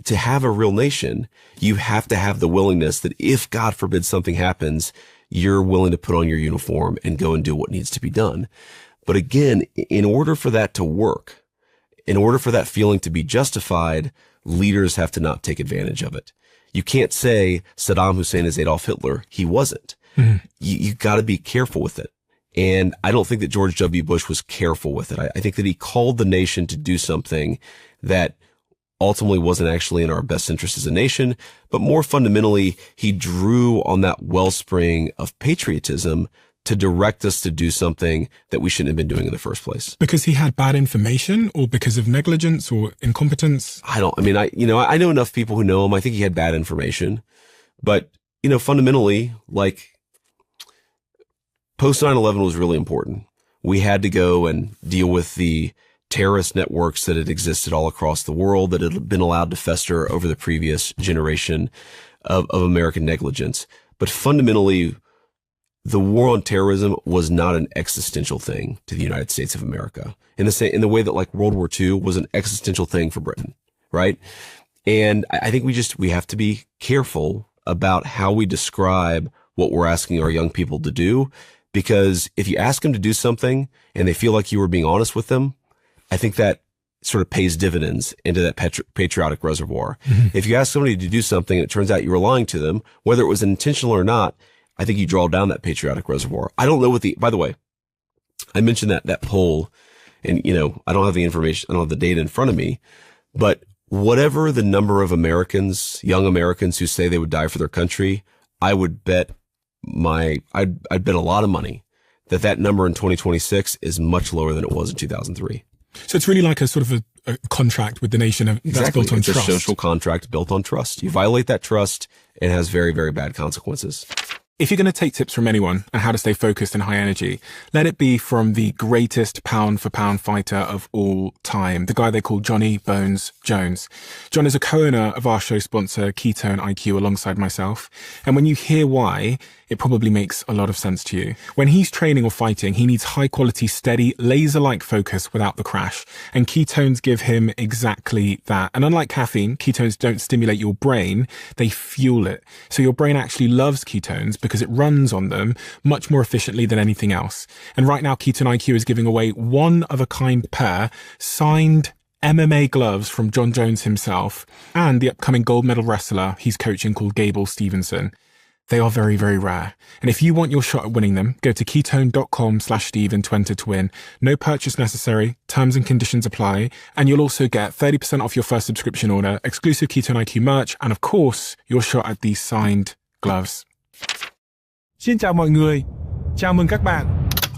to have a real nation, you have to have the willingness that if God forbid something happens, you're willing to put on your uniform and go and do what needs to be done. But again, in order for that to work, in order for that feeling to be justified, leaders have to not take advantage of it. You can't say Saddam Hussein is Adolf Hitler. He wasn't. Mm-hmm. You got to be careful with it. And I don't think that George W. Bush was careful with it. I think that he called the nation to do something that ultimately wasn't actually in our best interest as a nation. But more fundamentally, he drew on that wellspring of patriotism to direct us to do something that we shouldn't have been doing in the first place. Because he had bad information or because of negligence or incompetence? I know enough people who know him. I think he had bad information, but fundamentally, post 9/11 was really important. We had to go and deal with the terrorist networks that had existed all across the world that had been allowed to fester over the previous generation of American negligence. But fundamentally, the war on terrorism was not an existential thing to the United States of America in the way that World War II was an existential thing for Britain, right? And I think we have to be careful about how we describe what we're asking our young people to do, because if you ask them to do something and they feel like you were being honest with them, I think that sort of pays dividends into that patriotic reservoir. Mm-hmm. If you ask somebody to do something and it turns out you were lying to them, whether it was intentional or not, I think you draw down that patriotic reservoir. I don't know by the way, I mentioned that poll and, I don't have the information, I don't have the data in front of me, but whatever the number of Americans, young Americans who say they would die for their country, I would bet I'd bet a lot of money that number in 2026 is much lower than it was in 2003. So it's really like a sort of a contract with the nation that's built on trust. It's a social contract built on trust. You violate that trust, it has very, very bad consequences. If you're going to take tips from anyone on how to stay focused and high energy, let it be from the greatest pound for pound fighter of all time, the guy they call Johnny Bones Jones. John is a co-owner of our show sponsor, Ketone IQ, alongside myself. And when you hear why, it probably makes a lot of sense to you. When he's training or fighting, he needs high quality, steady, laser-like focus without the crash. And ketones give him exactly that. And unlike caffeine, ketones don't stimulate your brain, they fuel it. So your brain actually loves ketones because it runs on them much more efficiently than anything else. And right now, Ketone IQ is giving away one-of-a-kind pair signed MMA gloves from John Jones himself and the upcoming gold medal wrestler he's coaching called Gable Stevenson. They are very, very rare. And if you want your shot at winning them, go to ketone.com/Steven to enter to win. No purchase necessary. Terms and conditions apply. And you'll also get 30% off your first subscription order, exclusive Ketone IQ merch, and of course, your shot at these signed gloves. Xin chào mọi người. Chào mừng các bạn.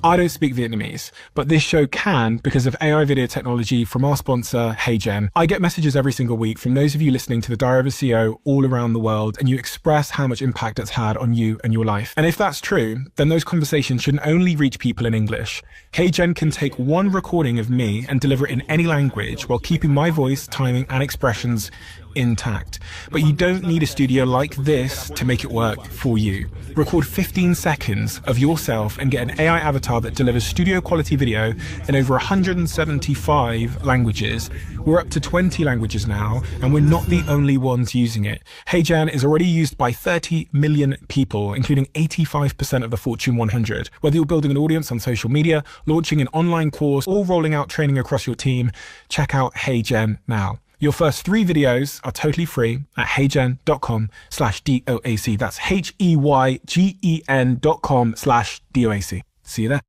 I don't speak Vietnamese, but this show can because of AI video technology from our sponsor, HeyGen. I get messages every single week from those of you listening to the Diary of a CEO all around the world, and you express how much impact it's had on you and your life. And if that's true, then those conversations shouldn't only reach people in English. HeyGen can take one recording of me and deliver it in any language while keeping my voice, timing, and expressions intact. But you don't need a studio like this to make it work for you. Record 15 seconds of yourself and get an AI avatar that delivers studio quality video in over 175 languages. We're up to 20 languages now, and we're not the only ones using it. HeyGen is already used by 30 million people, including 85% of the Fortune 100. Whether you're building an audience on social media, launching an online course, or rolling out training across your team, check out HeyGen now. Your first 3 videos are totally free at heygen.com/DOAC. That's HEYGEN.com/DOAC. See you there.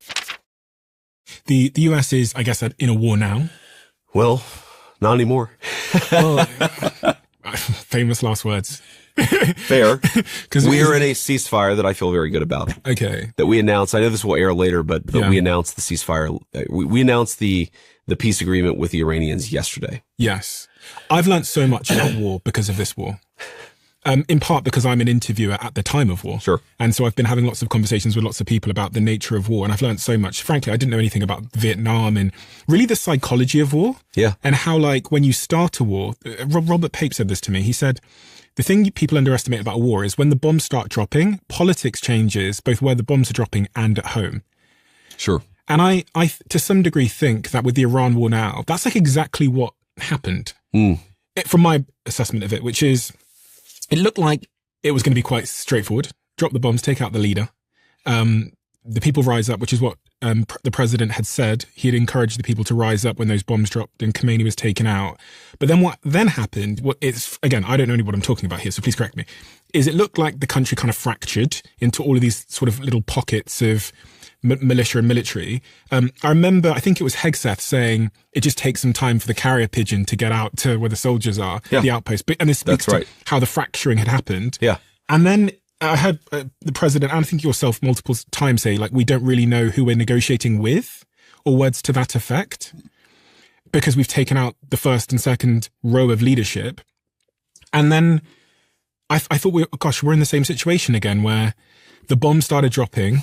The US is, I guess, in a war now. Well, not anymore. Well, famous last words. Fair. Because we are in a ceasefire that I feel very good about. Okay. That we announced. I know this will air later, but yeah. We announced the ceasefire. We announced the peace agreement with the Iranians yesterday. Yes. I've learned so much about war because of this war. In part because I'm an interviewer at the time of war. Sure. And so I've been having lots of conversations with lots of people about the nature of war. And I've learned so much. Frankly, I didn't know anything about Vietnam and really the psychology of war. Yeah. And how, like, when you start a war, Robert Pape said this to me. He said, the thing people underestimate about a war is when the bombs start dropping, politics changes both where the bombs are dropping and at home. Sure. And I to some degree think that with the Iran war now, that's like exactly what happened. From my assessment of it, which is, it looked like it was going to be quite straightforward. Drop the bombs, take out the leader. The people rise up, which is what the president had said. He had encouraged the people to rise up when those bombs dropped and Khomeini was taken out. But then what then happened, again, I don't know what I'm talking about here, so please correct me, is it looked like the country kind of fractured into all of these sort of little pockets of militia and military. I remember, I think it was Hegseth saying it just takes some time for the carrier pigeon to get out to where the soldiers are, the outpost. And this speaks to how the fracturing had happened. Yeah. And then I heard the president, and I think yourself multiple times say, like, we don't really know who we're negotiating with, or words to that effect, because we've taken out the first and second row of leadership. And then I thought, we're in the same situation again, where the bombs started dropping.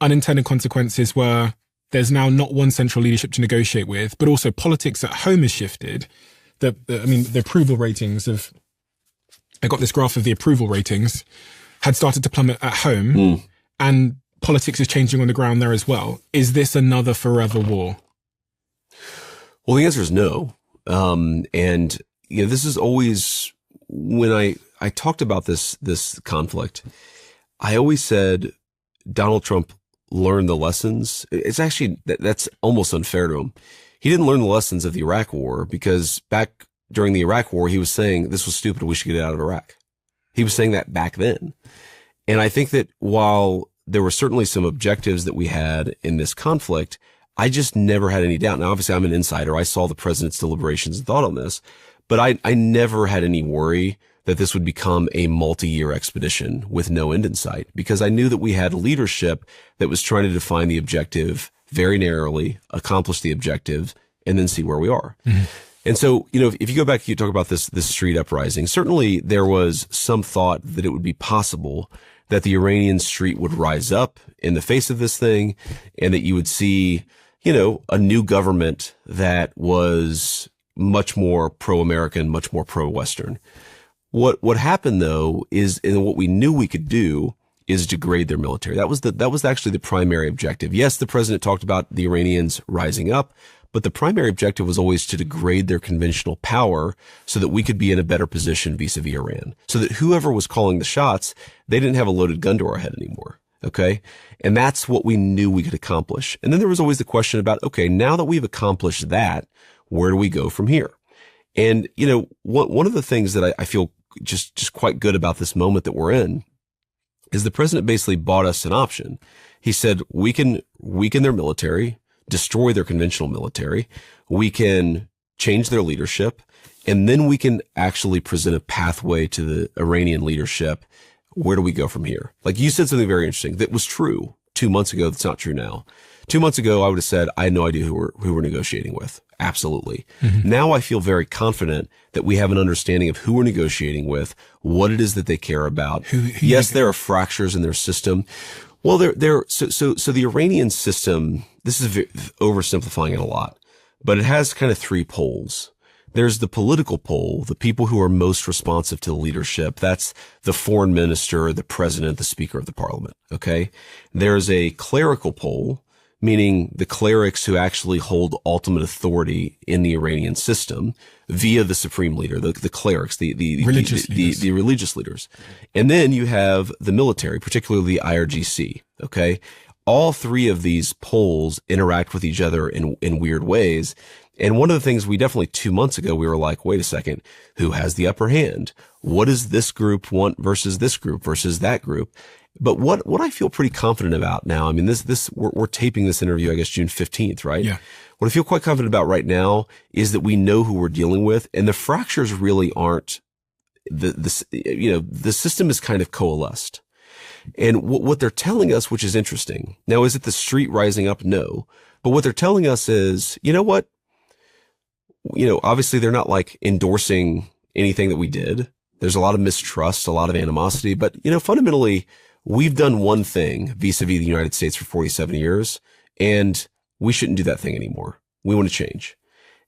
Unintended consequences were there's now not one central leadership to negotiate with, but also politics at home has shifted. The approval ratings I got this graph of the approval ratings had started to plummet at home, and politics is changing on the ground there as well. Is this another forever war? Well, the answer is no. And this is always, when I talked about this conflict, I always said Donald Trump learn the lessons. It's actually, that's almost unfair to him. He didn't learn the lessons of the Iraq war, because back during the Iraq war, he was saying this was stupid. We should get out of Iraq. He was saying that back then. And I think that while there were certainly some objectives that we had in this conflict, I just never had any doubt. Now, obviously I'm an insider. I saw the president's deliberations and thought on this, but I never had any worry that this would become a multi-year expedition with no end in sight, because I knew that we had leadership that was trying to define the objective very narrowly, accomplish the objective, and then see where we are. Mm-hmm. And so, if you go back, you talk about this street uprising, certainly there was some thought that it would be possible that the Iranian street would rise up in the face of this thing, and that you would see, a new government that was much more pro-American, much more pro-Western. What happened though is, and what we knew we could do, is degrade their military. That was actually the primary objective. Yes, the president talked about the Iranians rising up, but the primary objective was always to degrade their conventional power so that we could be in a better position vis-a-vis Iran. So that whoever was calling the shots, they didn't have a loaded gun to our head anymore. Okay. And that's what we knew we could accomplish. And then there was always the question about, okay, now that we've accomplished that, where do we go from here? And, one of the things that I feel just quite good about this moment that we're in is the president basically bought us an option. He said, we can weaken their military, destroy their conventional military. We can change their leadership, and then we can actually present a pathway to the Iranian leadership. Where do we go from here? Like you said something very interesting that was true 2 months ago. That's not true now. 2 months ago, I would have said, I had no idea who we're negotiating with. Absolutely. Mm-hmm. Now I feel very confident that we have an understanding of who we're negotiating with, what it is that they care about. Yes, there are fractures in their system. Well, so the Iranian system, this is oversimplifying it a lot, but it has kind of three poles. There's the political pole, the people who are most responsive to the leadership. That's the foreign minister, the president, the speaker of the parliament. Okay. There's a clerical pole, meaning the clerics who actually hold ultimate authority in the Iranian system via the supreme leader, the clerics, the religious leaders. And then you have the military, particularly the IRGC. Okay. All three of these poles interact with each other in weird ways. And one of the things we definitely 2 months ago, we were like, wait a second, who has the upper hand? What does this group want versus this group versus that group? But what I feel pretty confident about now, I mean, we're taping this interview, I guess, June 15th, right? Yeah. What I feel quite confident about right now is that we know who we're dealing with, and the fractures really aren't the system is kind of coalesced. And what they're telling us, which is interesting. Now, is it the street rising up? No. But what they're telling us is, you know what? Obviously they're not like endorsing anything that we did. There's a lot of mistrust, a lot of animosity, but fundamentally we've done one thing vis-a-vis the United States for 47 years, and we shouldn't do that thing anymore. We want to change.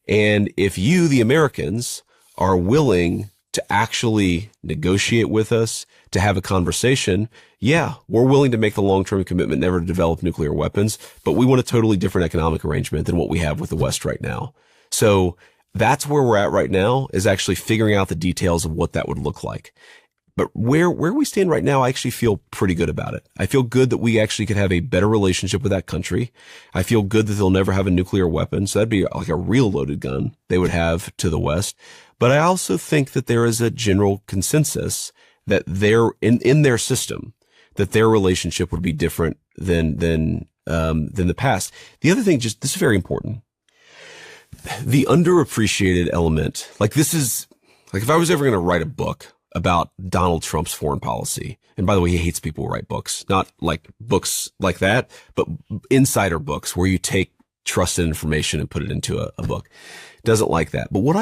And if you, the Americans, are willing to actually negotiate with us, to have a conversation, yeah, we're willing to make the long-term commitment never to develop nuclear weapons, but we want a totally different economic arrangement than what we have with the West right now. So that's where we're at right now, is actually figuring out the details of what that would look like. But where we stand right now, I actually feel pretty good about it. I feel good that we actually could have a better relationship with that country. I feel good that they'll never have a nuclear weapon. So that'd be like a real loaded gun they would have to the West. But I also think that there is a general consensus that they're in their system, that their relationship would be different than the past. The other thing, this is very important. The underappreciated element, if I was ever going to write a book about Donald Trump's foreign policy, and by the way, he hates people who write books, not like books like that, but insider books where you take trusted information and put it into a book. Doesn't like that. But what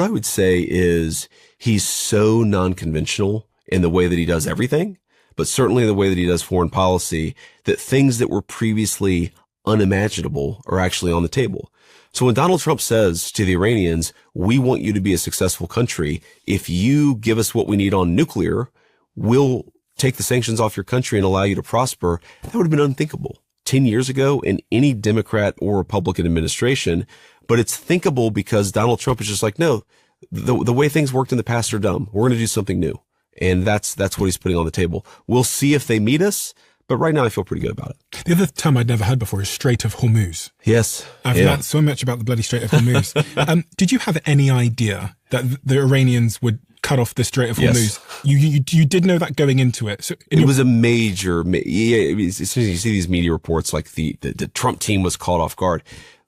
I would say is he's so non-conventional in the way that he does everything, but certainly in the way that he does foreign policy, that things that were previously unimaginable are actually on the table. So when Donald Trump says to the Iranians, we want you to be a successful country, if you give us what we need on nuclear, we'll take the sanctions off your country and allow you to prosper, that would have been unthinkable 10 years ago in any Democrat or Republican administration. But it's thinkable because Donald Trump is just like, no, the way things worked in the past are dumb. We're going to do something new. And that's what he's putting on the table. We'll see if they meet us. But right now, I feel pretty good about it. The other term I'd never heard before is Strait of Hormuz. Yes. I've learned so much about the bloody Strait of Hormuz. Did you have any idea that the Iranians would cut off the Strait of Hormuz? Yes. You did know that going into it. So it was a major, as soon as you see these media reports, like the Trump team was caught off guard.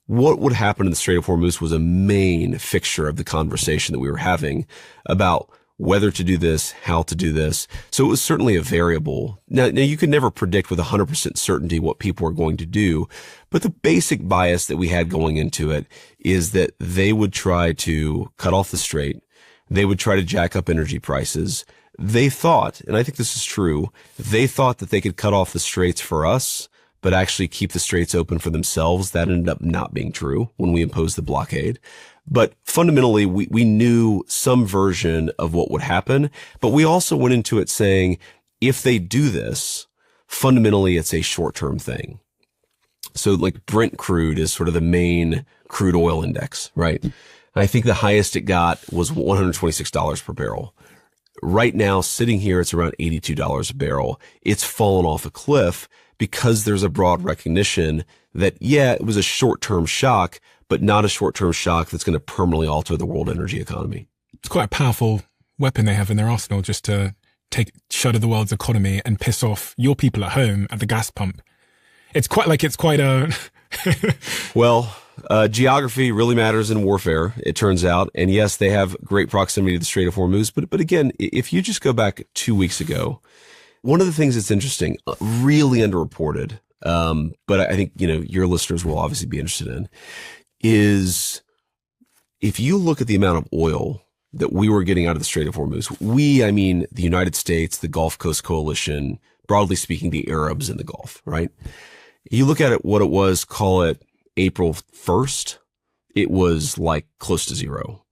What would happen in the Strait of Hormuz was a main fixture of the conversation that we were having about whether to do this, how to do this. So it was certainly a variable. Now you could never predict with 100% certainty what people are going to do, but the basic bias that we had going into it is that they would try to cut off the strait. They would try to jack up energy prices. They thought, and I think this is true, they thought that they could cut off the straits for us, but actually keep the straits open for themselves. That ended up not being true when we imposed the blockade. But fundamentally, we knew some version of what would happen, but we also went into it saying, if they do this, fundamentally, it's a short-term thing. So like Brent crude is sort of the main crude oil index, right? And I think the highest it got was $126 per barrel. Right now, sitting here, it's around $82 a barrel. It's fallen off a cliff because there's a broad recognition that, yeah, it was a short-term shock, but not a short-term shock that's going to permanently alter the world energy economy. It's quite a powerful weapon they have in their arsenal just to shutter the world's economy and piss off your people at home at the gas pump. It's quite a... Well, geography really matters in warfare, it turns out. And yes, they have great proximity to the Strait of Hormuz. But again, if you just go back 2 weeks ago, one of the things that's interesting, really underreported, but I think, your listeners will obviously be interested in, is if you look at the amount of oil that we were getting out of the Strait of Hormuz, I mean the United States, the Gulf Coast Coalition, broadly speaking, the Arabs in the Gulf, right? You look at it, what it was, call it April 1st, it was like close to zero.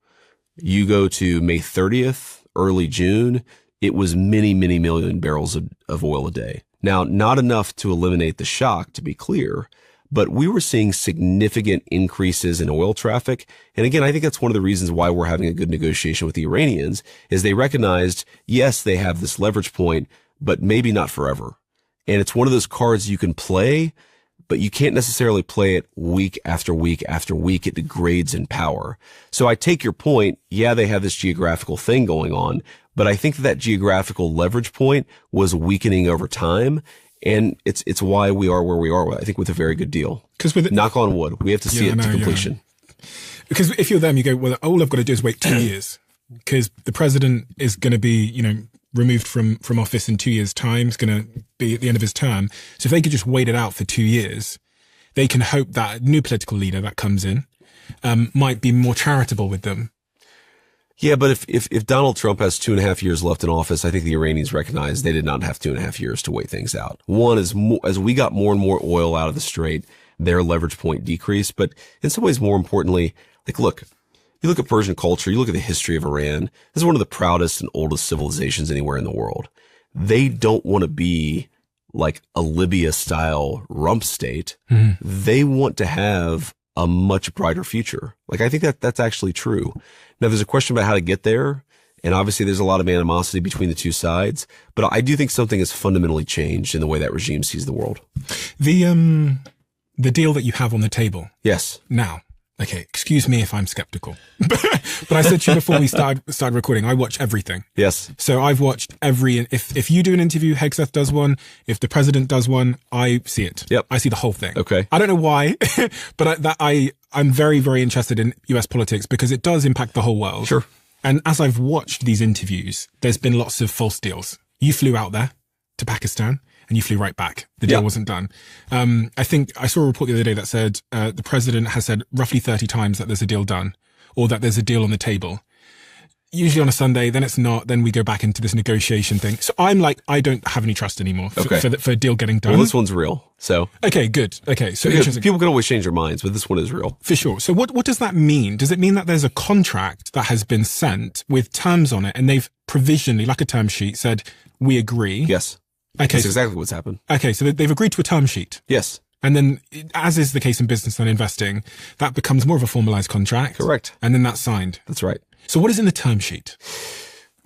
You go to May 30th, early June, it was many, many million barrels of oil a day. Now, not enough to eliminate the shock, to be clear, but we were seeing significant increases in oil traffic. And again, I think that's one of the reasons why we're having a good negotiation with the Iranians, is they recognized, yes, they have this leverage point, but maybe not forever. And it's one of those cards you can play, but you can't necessarily play it week after week after week. It degrades in power. So I take your point. Yeah, they have this geographical thing going on, but I think that geographical leverage point was weakening over time. And it's why we are where we are, I think, with a very good deal. Because knock on wood, we have to see it to completion. Yeah. Because if you're them, you go, well, all I've got to do is wait 2 years, because the president is going to be, removed from office in 2 years' time. Is going to be at the end of his term. So if they could just wait it out for 2 years, they can hope that a new political leader that comes in might be more charitable with them. Yeah, but if Donald Trump has 2.5 years left in office, I think the Iranians recognize they did not have 2.5 years to wait things out. One is as we got more and more oil out of the strait, their leverage point decreased. But in some ways, more importantly, look, you look at Persian culture, you look at the history of Iran. This is one of the proudest and oldest civilizations anywhere in the world. They don't want to be like a Libya-style rump state. Mm-hmm. They want to have a much brighter future. I think that's actually true. Now, there's a question about how to get there. And obviously there's a lot of animosity between the two sides, but I do think something has fundamentally changed in the way that regime sees the world. The deal that you have on the table. Yes. Now, okay, excuse me if I'm skeptical, but I said to you before we started recording, I watch everything. Yes. So I've watched if you do an interview, Hegseth does one. If the president does one, I see it. Yep. I see the whole thing. Okay. I don't know why, but I'm very, very interested in US politics because it does impact the whole world. Sure. And as I've watched these interviews, there's been lots of false deals. You flew out there to Pakistan and you flew right back. The deal wasn't done. I think I saw a report the other day that said the president has said roughly 30 times that there's a deal done or that there's a deal on the table. Usually on a Sunday, then it's not. Then we go back into this negotiation thing. So I'm like, I don't have any trust anymore for a deal getting done. Well, this one's real. So okay, good. Okay, so interesting. People can always change their minds, but this one is real for sure. So what does that mean? Does it mean that there's a contract that has been sent with terms on it, and they've provisionally, like a term sheet, said we agree? Yes. Okay, that's exactly what's happened. Okay, so they've agreed to a term sheet. Yes. And then, as is the case in business and investing, that becomes more of a formalized contract. Correct. And then that's signed. That's right. So what is in the term sheet?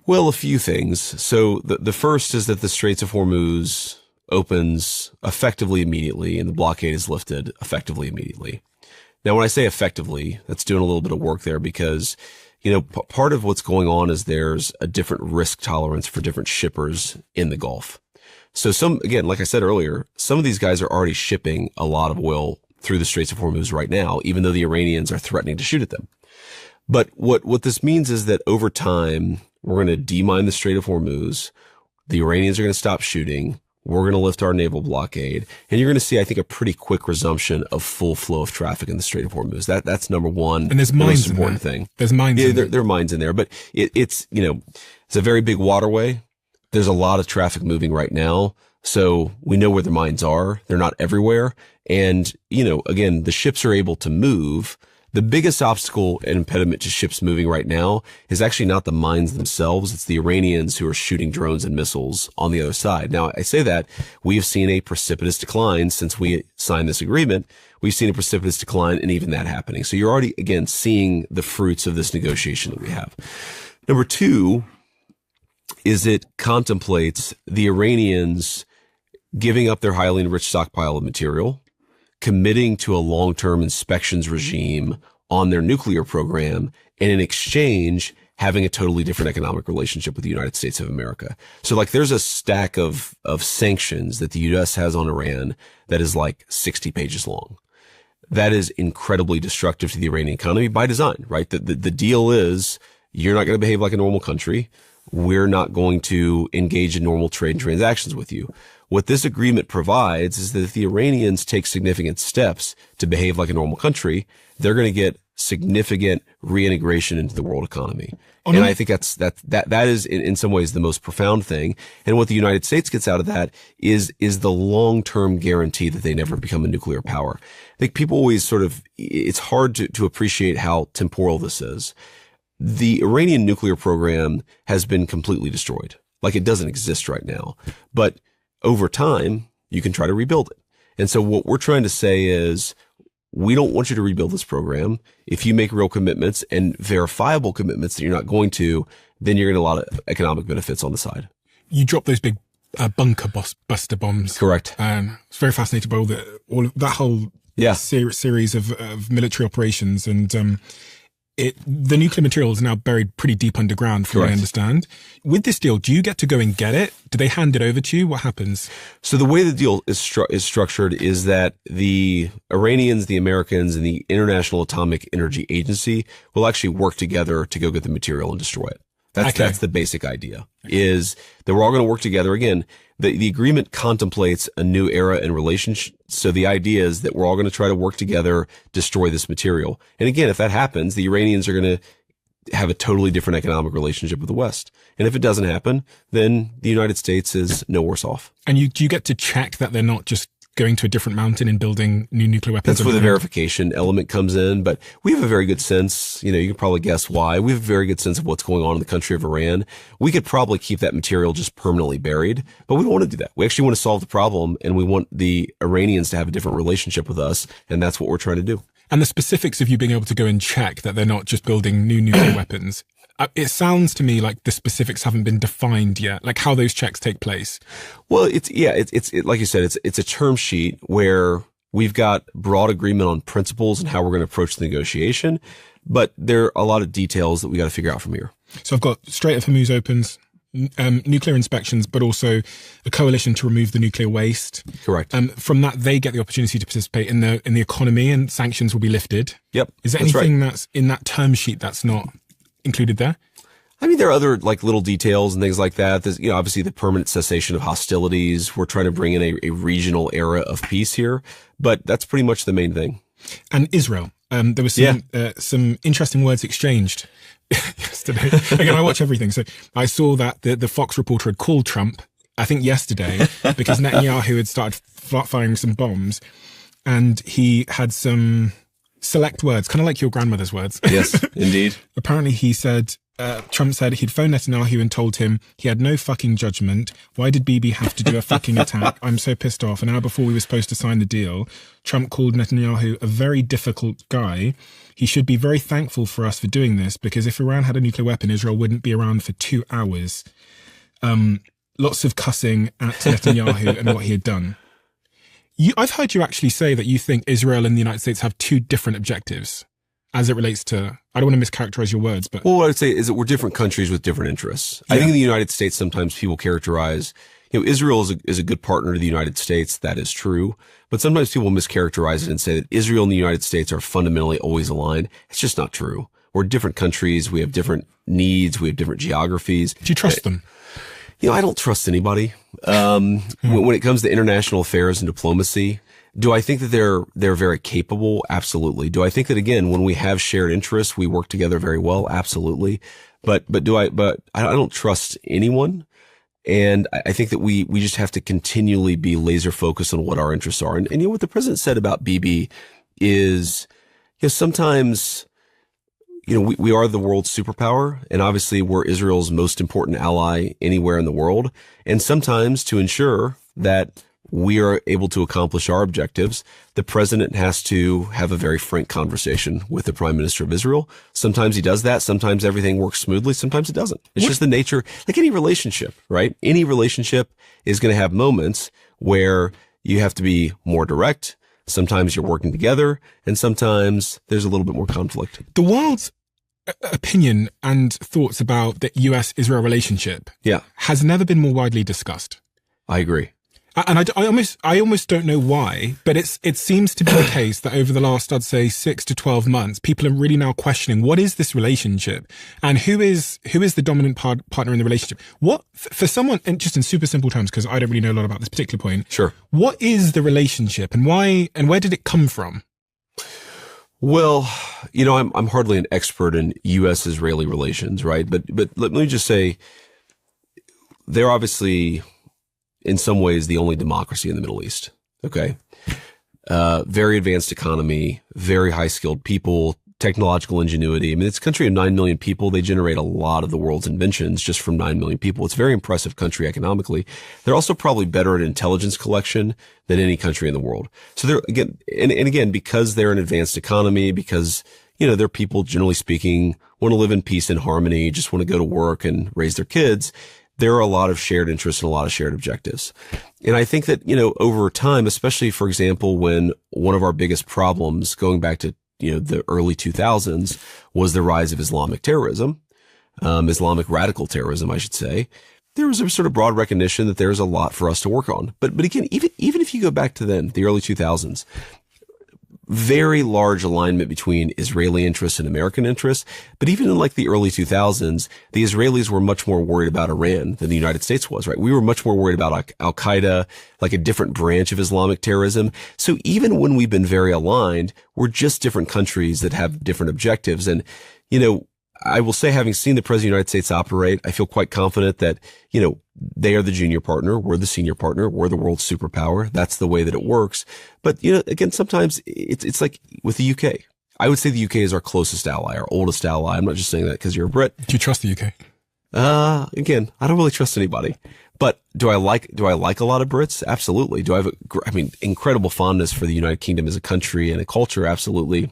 Well, a few things. So the first is that the Straits of Hormuz opens effectively immediately and the blockade is lifted effectively immediately. Now, when I say effectively, that's doing a little bit of work there because, part of what's going on is there's a different risk tolerance for different shippers in the Gulf. So again, like I said earlier, some of these guys are already shipping a lot of oil through the Straits of Hormuz right now, even though the Iranians are threatening to shoot at them. But what this means is that over time, we're going to demine the Strait of Hormuz. The Iranians are going to stop shooting. We're going to lift our naval blockade. And you're going to see, I think, a pretty quick resumption of full flow of traffic in the Strait of Hormuz. That's number one. And there's mines most important thing. There's mines in there. There are mines in there, but it's a very big waterway. There's a lot of traffic moving right now. So we know where the mines are. They're not everywhere. And, again, the ships are able to move. The biggest obstacle and impediment to ships moving right now is actually not the mines themselves. It's the Iranians who are shooting drones and missiles on the other side. Now, I say that we have seen a precipitous decline since we signed this agreement. We've seen a precipitous decline in even that happening. So you're already, again, seeing the fruits of this negotiation that we have. Number two is it contemplates the Iranians giving up their highly enriched stockpile of material, committing to a long-term inspections regime on their nuclear program, and in exchange, having a totally different economic relationship with the United States of America. So there's a stack of sanctions that the U.S. has on Iran that is 60 pages long. That is incredibly destructive to the Iranian economy by design, right? The deal is you're not going to behave like a normal country. We're not going to engage in normal trade and transactions with you. What this agreement provides is that if the Iranians take significant steps to behave like a normal country, they're going to get significant reintegration into the world economy. And I think that is in some ways the most profound thing. And what the United States gets out of that is the long-term guarantee that they never become a nuclear power. I think people always it's hard to appreciate how temporal this is. The Iranian nuclear program has been completely destroyed. It doesn't exist right now. But over time, you can try to rebuild it. And so what we're trying to say is, we don't want you to rebuild this program. If you make real commitments and verifiable commitments that you're not going to, then you're going to get a lot of economic benefits on the side. You drop those big bunker buster bombs. Correct. It's very fascinated by all of that whole series of military operations. And the nuclear material is now buried pretty deep underground, from what I understand. With this deal, do you get to go and get it? Do they hand it over to you? What happens? So the way the deal is structured is that the Iranians, the Americans, and the International Atomic Energy Agency will actually work together to go get the material and destroy it. That's the basic idea, is that we're all going to work together. Again, the agreement contemplates a new era in relationship. So the idea is that we're all going to try to work together, destroy this material. And again, if that happens, the Iranians are going to have a totally different economic relationship with the West. And if it doesn't happen, then the United States is no worse off. And do you get to check that they're not just going to a different mountain and building new nuclear weapons? That's where the verification element comes in. But we have a very good sense, you can probably guess why. We have a very good sense of what's going on in the country of Iran. We could probably keep that material just permanently buried, but we don't want to do that. We actually want to solve the problem, and we want the Iranians to have a different relationship with us, and that's what we're trying to do. And the specifics of you being able to go and check that they're not just building new nuclear weapons, it sounds to me like the specifics haven't been defined yet, like how those checks take place. Well, it's like you said, it's a term sheet where we've got broad agreement on principles and how we're going to approach the negotiation, but there are a lot of details that we got to figure out from here. So I've got Strait of Hormuz opens, nuclear inspections, but also a coalition to remove the nuclear waste. Correct. From that, they get the opportunity to participate in the economy, and sanctions will be lifted. Yep. Is there anything that's in that term sheet that's not included there? I mean, there are other little details and things like that. There's, obviously the permanent cessation of hostilities. We're trying to bring in a regional era of peace here, but that's pretty much the main thing. And Israel, there was some interesting words exchanged yesterday. Again, I watch everything. So I saw that the Fox reporter had called Trump, I think yesterday, because Netanyahu had started firing some bombs, and he had some select words, kind of like your grandmother's words. Yes, indeed. Apparently he said, Trump said he'd phoned Netanyahu and told him he had no fucking judgment. Why did Bibi have to do a fucking attack? I'm so pissed off. An hour before we were supposed to sign the deal, Trump called Netanyahu a very difficult guy. He should be very thankful for us for doing this, because if Iran had a nuclear weapon, Israel wouldn't be around for 2 hours. Lots of cussing at Netanyahu and what he had done. I've heard you actually say that you think Israel and the United States have two different objectives as it relates to, I don't want to mischaracterize your words, but. Well, what I would say is that we're different countries with different interests. Yeah. I think in the United States, sometimes people characterize, Israel is a good partner to the United States. That is true. But sometimes people mischaracterize it and say that Israel and the United States are fundamentally always aligned. It's just not true. We're different countries. We have different needs. We have different geographies. Do you trust them? I don't trust anybody. When it comes to international affairs and diplomacy, do I think that they're very capable? Absolutely. Do I think that, again, when we have shared interests, we work together very well? Absolutely. But I don't trust anyone. And I think that we just have to continually be laser focused on what our interests are. And what the president said about Bibi is, sometimes, we are the world's superpower, and obviously we're Israel's most important ally anywhere in the world. And sometimes, to ensure that we are able to accomplish our objectives, the president has to have a very frank conversation with the prime minister of Israel. Sometimes he does that. Sometimes everything works smoothly. Sometimes it doesn't. It's just the nature, like any relationship, right? Any relationship is going to have moments where you have to be more direct. Sometimes you're working together, and sometimes there's a little bit more conflict. The world's opinion and thoughts about the US-Israel relationship has never been more widely discussed. I agree. And I almost don't know why, but it seems to be the case that over the last, I'd say, 6 to 12 months, people are really now questioning, what is this relationship, and who is the dominant partner in the relationship? What, for someone, and just in super simple terms, because I don't really know a lot about this particular point. Sure. What is the relationship, and why, and where did it come from? Well, I'm hardly an expert in U.S.-Israeli relations, right? But let me just say, they're obviously, in some ways, the only democracy in the Middle East. Okay. Very advanced economy, very high skilled people, technological ingenuity. I mean, it's a country of 9 million people. They generate a lot of the world's inventions just from 9 million people. It's a very impressive country economically. They're also probably better at intelligence collection than any country in the world. So they're again, because they're an advanced economy, because, their people, generally speaking, want to live in peace and harmony, just want to go to work and raise their kids. There are a lot of shared interests and a lot of shared objectives. And I think that, over time, especially, for example, when one of our biggest problems going back to, the early 2000s was the rise of Islamic terrorism, Islamic radical terrorism, I should say, there was a sort of broad recognition that there's a lot for us to work on. But again, even if you go back to then, the early 2000s, very large alignment between Israeli interests and American interests. But even in like the early 2000s, the Israelis were much more worried about Iran than the United States was, right? We were much more worried about Al-Qaeda, like a different branch of Islamic terrorism. So even when we've been very aligned, we're just different countries that have different objectives. And, I will say, having seen the President of the United States operate, I feel quite confident that, they are the junior partner. We're the senior partner. We're the world's superpower. That's the way that it works. But, again, sometimes it's like with the UK. I would say the UK is our closest ally, our oldest ally. I'm not just saying that because you're a Brit. Do you trust the UK? Again, I don't really trust anybody. But do I like a lot of Brits? Absolutely. Do I have incredible fondness for the United Kingdom as a country and a culture? Absolutely.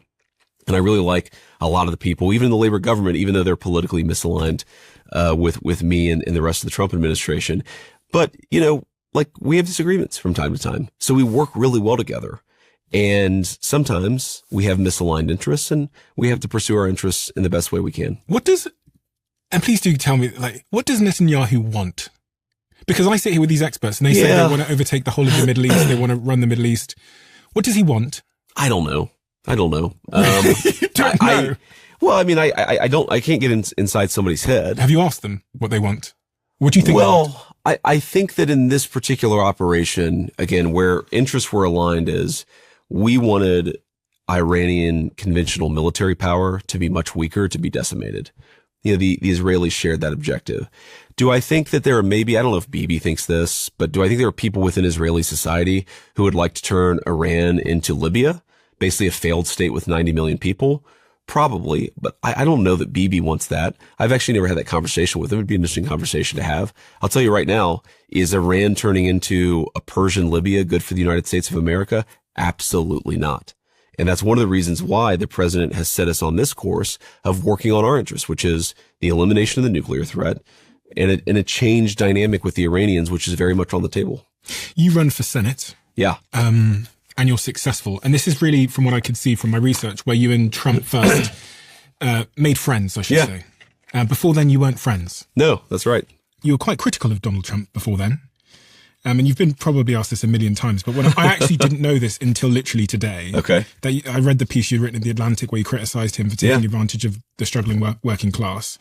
And I really like a lot of the people, even in the Labour government, even though they're politically misaligned with me and the rest of the Trump administration. But, we have disagreements from time to time. So we work really well together. And sometimes we have misaligned interests, and we have to pursue our interests in the best way we can. And please do tell me, what does Netanyahu want? Because I sit here with these experts and they say they want to overtake the whole of the Middle East. They want to run the Middle East. What does he want? I don't know. You don't know? I can't get inside somebody's head. Have you asked them what they want? What do you think? Well, I think that in this particular operation, again, where interests were aligned is we wanted Iranian conventional military power to be much weaker, to be decimated. The Israelis shared that objective. Do I think that there are I don't know if Bibi thinks this, but do I think there are people within Israeli society who would like to turn Iran into Libya? Basically a failed state with 90 million people? Probably, but I don't know that Bibi wants that. I've actually never had that conversation with him. It'd be an interesting conversation to have. I'll tell you right now, is Iran turning into a Persian Libya good for the United States of America? Absolutely not. And that's one of the reasons why the president has set us on this course of working on our interests, which is the elimination of the nuclear threat and a changed dynamic with the Iranians, which is very much on the table. You run for Senate. Yeah. And you're successful. And this is really, from what I could see from my research, where you and Trump first made friends, I should say. Before then, you weren't friends. No, that's right. You were quite critical of Donald Trump before then. And you've been probably asked this a million times, but when I actually didn't know this until literally today. Okay. That I read the piece you'd written in The Atlantic where you criticised him for taking advantage of the struggling working class.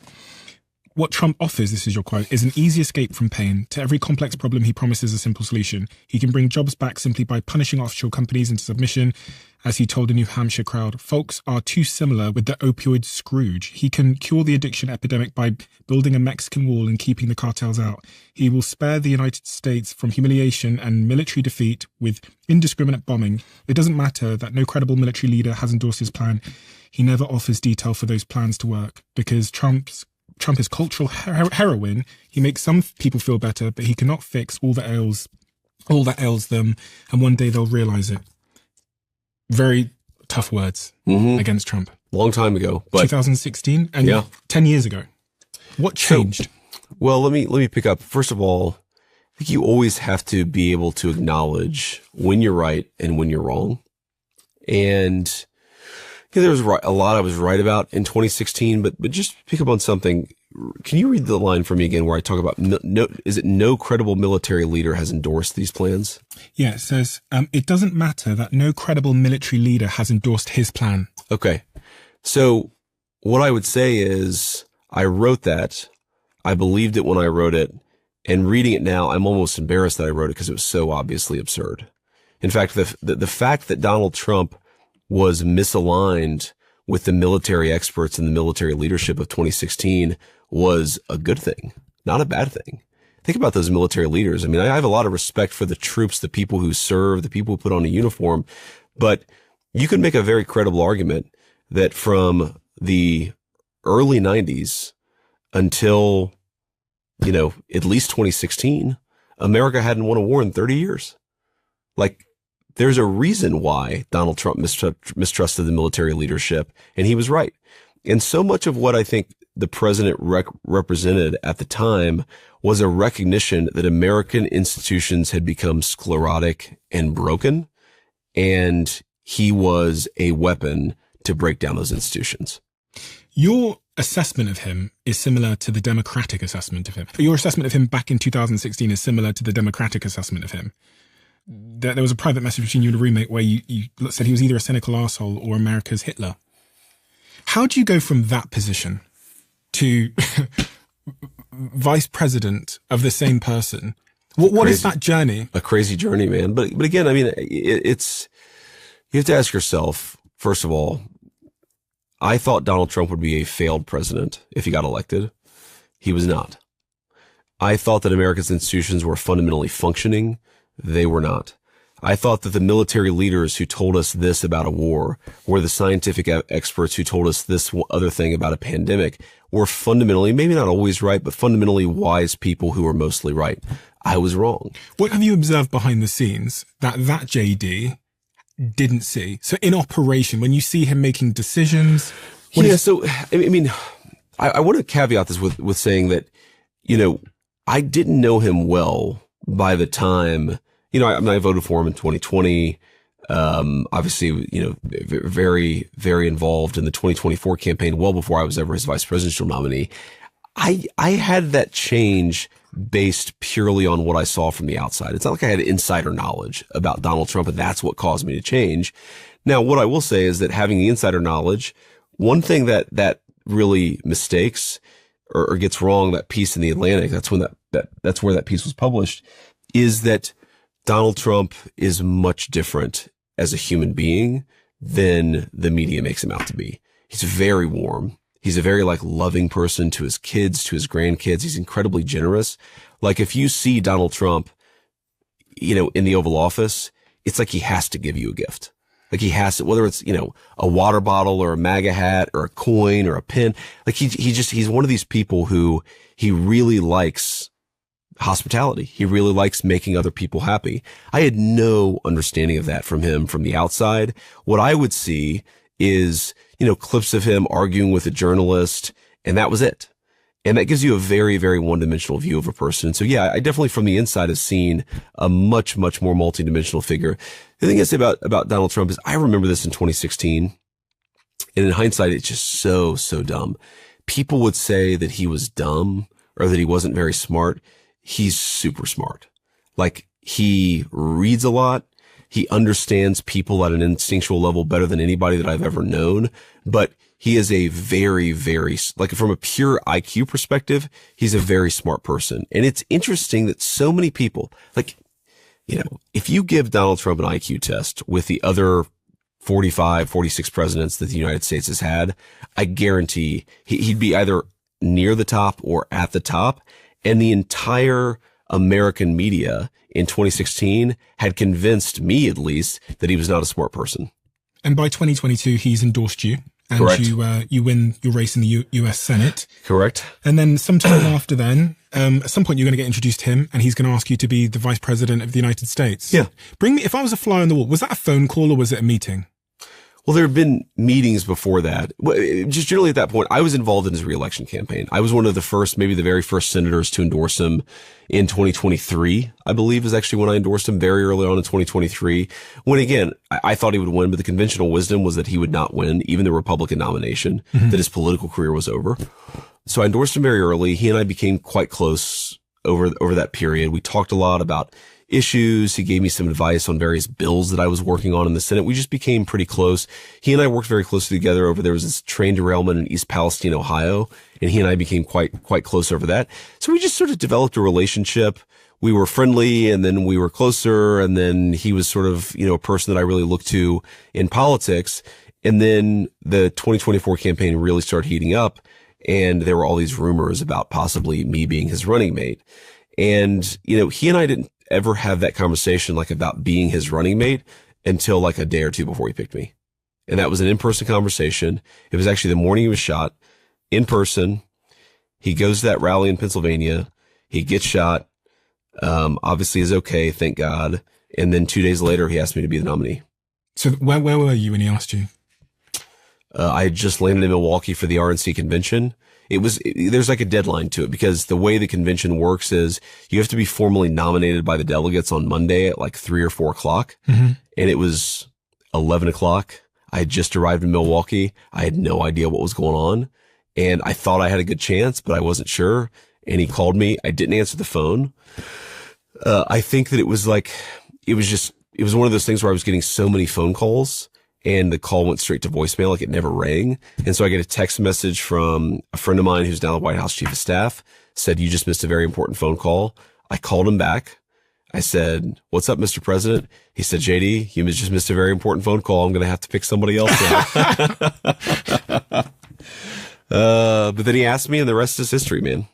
What Trump offers, this is your quote, is an easy escape from pain. To every complex problem, he promises a simple solution. He can bring jobs back simply by punishing offshore companies into submission. As he told a New Hampshire crowd, folks are too similar with the opioid Scrooge. He can cure the addiction epidemic by building a Mexican wall and keeping the cartels out. He will spare the United States from humiliation and military defeat with indiscriminate bombing. It doesn't matter that no credible military leader has endorsed his plan. He never offers detail for those plans to work because Trump is cultural heroin. He makes some people feel better, but he cannot fix all that ails them. And one day they'll realize it. Very tough words against Trump. Long time ago, but 2016 and 10 years ago. What changed? Well, let me pick up. First of all, I think you always have to be able to acknowledge when you're right and when you're wrong. And there was a lot I was right about in 2016, but just pick up on something. Can you read the line for me again where I talk about no credible military leader has endorsed these plans? Yeah, it says, it doesn't matter that no credible military leader has endorsed his plan. Okay. So what I would say is I wrote that. I believed it when I wrote it. And reading it now, I'm almost embarrassed that I wrote it because it was so obviously absurd. In fact, the fact that Donald Trump was misaligned with the military experts and the military leadership of 2016 was a good thing, not a bad thing. Think about those military leaders. I mean, I have a lot of respect for the troops, the people who serve, the people who put on a uniform, but you can make a very credible argument that from the early 90s until, at least 2016, America hadn't won a war in 30 years. Like, there's a reason why Donald Trump mistrusted the military leadership, and he was right. And so much of what I think the president represented at the time was a recognition that American institutions had become sclerotic and broken, and he was a weapon to break down those institutions. Your assessment of him is similar to the Democratic assessment of him. Your assessment of him back in 2016 is similar to the Democratic assessment of him. There was a private message between you and a roommate where you said he was either a cynical arsehole or America's Hitler. How do you go from that position to vice president of the same person? What is that journey? A crazy journey, man. But again, I mean, you have to ask yourself, first of all, I thought Donald Trump would be a failed president if he got elected. He was not. I thought that America's institutions were fundamentally functioning. They were not. I thought that the military leaders who told us this about a war, or the scientific experts who told us this other thing about a pandemic, were fundamentally, maybe not always right, but fundamentally wise people who were mostly right. I was wrong. What have you observed behind the scenes that JD didn't see? So in operation, when you see him making decisions? So, I mean, I want to caveat this with saying that, I didn't know him well by the time, I voted for him in 2020. Obviously, very, very involved in the 2024 campaign well before I was ever his vice presidential nominee. I had that change based purely on what I saw from the outside. It's not like I had insider knowledge about Donald Trump, and that's what caused me to change. Now, what I will say is that having the insider knowledge, one thing that really mistakes or gets wrong, that piece in the Atlantic, that's where that piece was published, is that Donald Trump is much different as a human being than the media makes him out to be. He's very warm. He's a very loving person to his kids, to his grandkids. He's incredibly generous. Like if you see Donald Trump, in the Oval Office, it's like he has to give you a gift. Like he has to, whether it's, a water bottle or a MAGA hat or a coin or a pin. Like he's one of these people who he really likes hospitality. He really likes making other people happy. I had no understanding of that from him from the outside. What I would see is, clips of him arguing with a journalist, and that was it. And that gives you a very, very one-dimensional view of a person. So yeah, I definitely from the inside have seen a much, much more multi-dimensional figure. The thing I say about Donald Trump is I remember this in 2016. And in hindsight, it's just so dumb. People would say that he was dumb or that he wasn't very smart. He's super smart. Like He reads a lot. He understands people at an instinctual level better than anybody that I've ever known. But he is a very, very, like from a pure IQ perspective, he's a very smart person. And it's interesting that so many people, like, you know, if you give Donald Trump an IQ test with the other 45, 46 presidents that the United States has had, I guarantee he'd be either near the top or at the top. And the entire American media in 2016 had convinced me, at least, that he was not a smart person. And by 2022, he's endorsed you. And Correct. you win your race in the US Senate. Correct. And then sometime after then, at some point you're going to get introduced to him and he's going to ask you to be the vice president of the United States. Yeah. If I was a fly on the wall, was that a phone call or was it a meeting? Well, there have been meetings before that. Just generally at that point, I was involved in his reelection campaign. I was one of the first, maybe the very first senators to endorse him in 2023, I believe is actually when I endorsed him very early on in 2023. When again, I thought he would win, but the conventional wisdom was that he would not win, even the Republican nomination, that his political career was over. So I endorsed him very early. He and I became quite close over that period. We talked a lot about issues. He gave me some advice on various bills that I was working on in the Senate. We just became pretty close. He and I worked very closely together there was this train derailment in East Palestine, Ohio, and he and I became quite close over that. So we just sort of developed a relationship. We were friendly and then we were closer. And then he was sort of, you know, a person that I really looked to in politics. And then the 2024 campaign really started heating up and there were all these rumors about possibly me being his running mate. And, you know, he and I didn't ever have that conversation like about being his running mate until like a day or two before he picked me. And that was an in-person conversation. It was actually the morning he was shot in person. He goes to that rally in Pennsylvania. He gets shot. Obviously is okay. Thank God. And then 2 days later, he asked me to be the nominee. So where were you when he asked you? I had just landed in Milwaukee for the RNC convention. There's like a deadline to it because the way the convention works is you have to be formally nominated by the delegates on Monday at like 3 or 4 o'clock. Mm-hmm. And it was 11 o'clock. I had just arrived in Milwaukee. I had no idea what was going on. And I thought I had a good chance, but I wasn't sure. And he called me. I didn't answer the phone. I think that it was one of those things where I was getting so many phone calls and the call went straight to voicemail, like it never rang. And so I get a text message from a friend of mine who's now the White House Chief of Staff, said, "You just missed a very important phone call." I called him back. I said, "What's up, Mr. President?" He said, "JD, you just missed a very important phone call. I'm going to have to pick somebody else now." But then he asked me and the rest is history, man.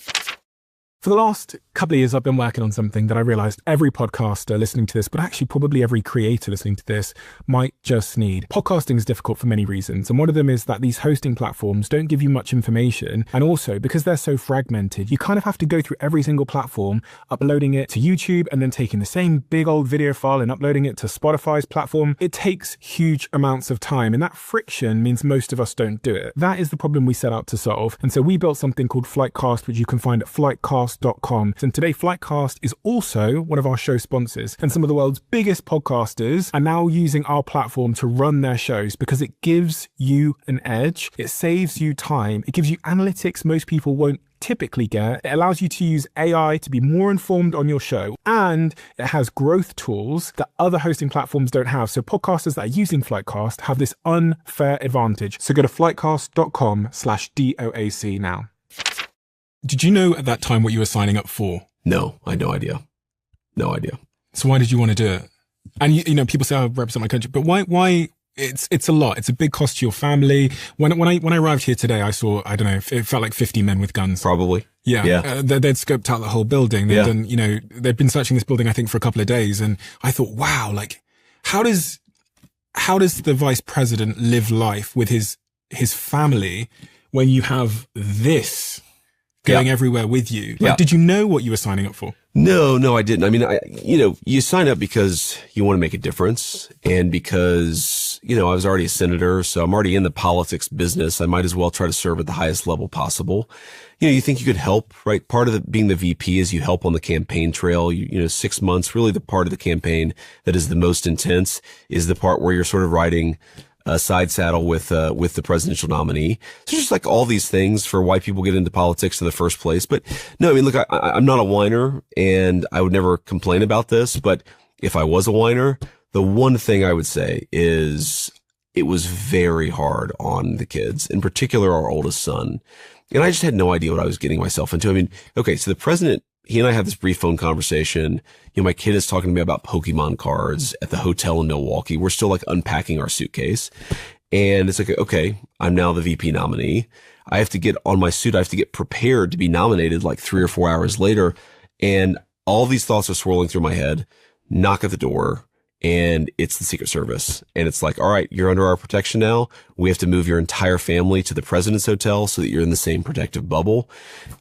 For the last couple of years, I've been working on something that I realized every podcaster listening to this, but actually probably every creator listening to this might just need. Podcasting is difficult for many reasons. And one of them is that these hosting platforms don't give you much information. And also because they're so fragmented, you kind of have to go through every single platform, uploading it to YouTube and then taking the same big old video file and uploading it to Spotify's platform. It takes huge amounts of time. And that friction means most of us don't do it. That is the problem we set out to solve. And so we built something called Flightcast, which you can find at flightcast.com. And today, Flightcast is also one of our show sponsors. And some of the world's biggest podcasters are now using our platform to run their shows because it gives you an edge. It saves you time. It gives you analytics most people won't typically get. It allows you to use AI to be more informed on your show. And it has growth tools that other hosting platforms don't have. So podcasters that are using Flightcast have this unfair advantage. So go to flightcast.com/DOAC now. Did you know at that time what you were signing up for? No, I had no idea. No idea. So why did you want to do it? And you know, people say I represent my country, but why? It's a lot. It's a big cost to your family. When I arrived here today, I saw, I don't know, it felt like 50 men with guns. Probably. Yeah. They'd scoped out the whole building. They'd done, you know, they'd been searching this building, I think, for a couple of days. And I thought, wow, like, how does the vice president live life with his family when you have this going everywhere with you? Like, did you know what you were signing up for? No, I didn't. I mean, you sign up because you want to make a difference and because, you know, I was already a senator, so I'm already in the politics business. I might as well try to serve at the highest level possible. You know, you think you could help, right? Part of being the VP is you help on the campaign trail. You know, 6 months, really the part of the campaign that is the most intense is the part where you're sort of writing side saddle with the presidential nominee. So just like all these things for why people get into politics in the first place. But no, I mean, look, I'm not a whiner, and I would never complain about this. But if I was a whiner, the one thing I would say is it was very hard on the kids, in particular our oldest son. And I just had no idea what I was getting myself into. I mean, okay, so the president, he and I had this brief phone conversation. You know, my kid is talking to me about Pokemon cards at the hotel in Milwaukee. We're still like unpacking our suitcase. And it's like, okay, I'm now the VP nominee. I have to get on my suit. I have to get prepared to be nominated like 3 or 4 hours later. And all these thoughts are swirling through my head. Knock at the door. And it's the Secret Service. And it's like, all right, you're under our protection now. We have to move your entire family to the president's hotel so that you're in the same protective bubble.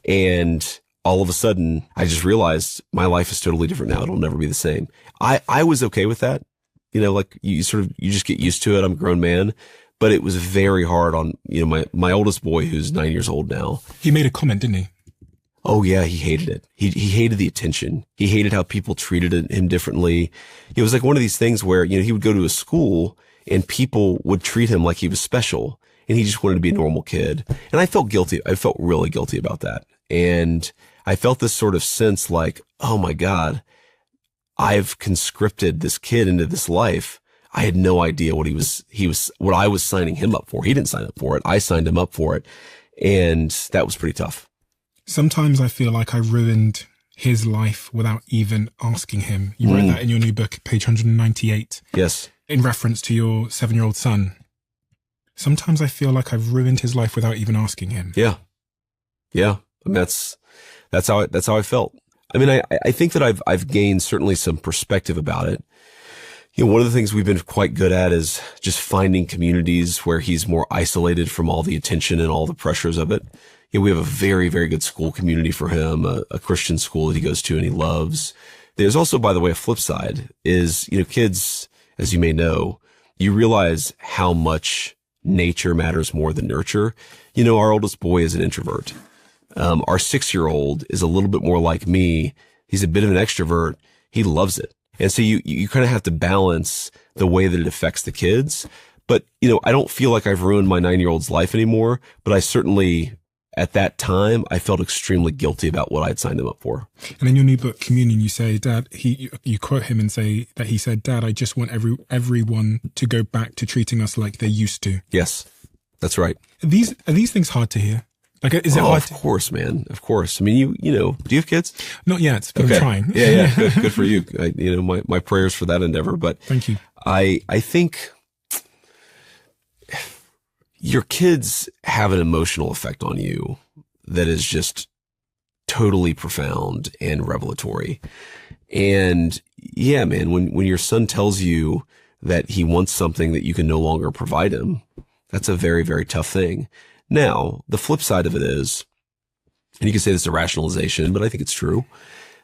And all of a sudden, I just realized my life is totally different now. It'll never be the same. I was okay with that. You know, like you just get used to it. I'm a grown man. But it was very hard on, you know, my oldest boy, who's 9 years old now. He made a comment, didn't he? Oh yeah, he hated it. He hated the attention. He hated how people treated him differently. It was like one of these things where, you know, he would go to a school and people would treat him like he was special, and he just wanted to be a normal kid. And I felt guilty. I felt really guilty about that. And I felt this sort of sense like, oh my God, I've conscripted this kid into this life. I had no idea what what I was signing him up for. He didn't sign up for it. I signed him up for it. And that was pretty tough. Sometimes I feel like I ruined his life without even asking him. You wrote that in your new book, page 198. Yes. In reference to your 7-year-old son. Sometimes I feel like I've ruined his life without even asking him. Yeah. Yeah. And that's how I felt. I mean, I think that I've gained certainly some perspective about it. You know, one of the things we've been quite good at is just finding communities where he's more isolated from all the attention and all the pressures of it. You know, we have a very, very good school community for him, a Christian school that he goes to and he loves. There's also, by the way, a flip side is, you know, kids, as you may know, you realize how much nature matters more than nurture. You know, our oldest boy is an introvert. Our 6-year-old is a little bit more like me. He's a bit of an extrovert. He loves it. And so you kind of have to balance the way that it affects the kids. But, you know, I don't feel like I've ruined my 9-year-old's life anymore, but I certainly, at that time, I felt extremely guilty about what I'd signed him up for. And in your new book, Communion, you say, Dad, you quote him and say that he said, Dad, I just want everyone to go back to treating us like they used to. Yes, that's right. Are these things hard to hear? Like, is it hard? Of course, man. Of course. I mean, you know, do you have kids? Not yet, but okay. I'm trying. Yeah. Good for you. You know, my prayers for that endeavor. But thank you. I think your kids have an emotional effect on you that is just totally profound and revelatory. And yeah, man, when your son tells you that he wants something that you can no longer provide him, that's a very, very tough thing. Now, the flip side of it is, and you can say this is a rationalization, but I think it's true.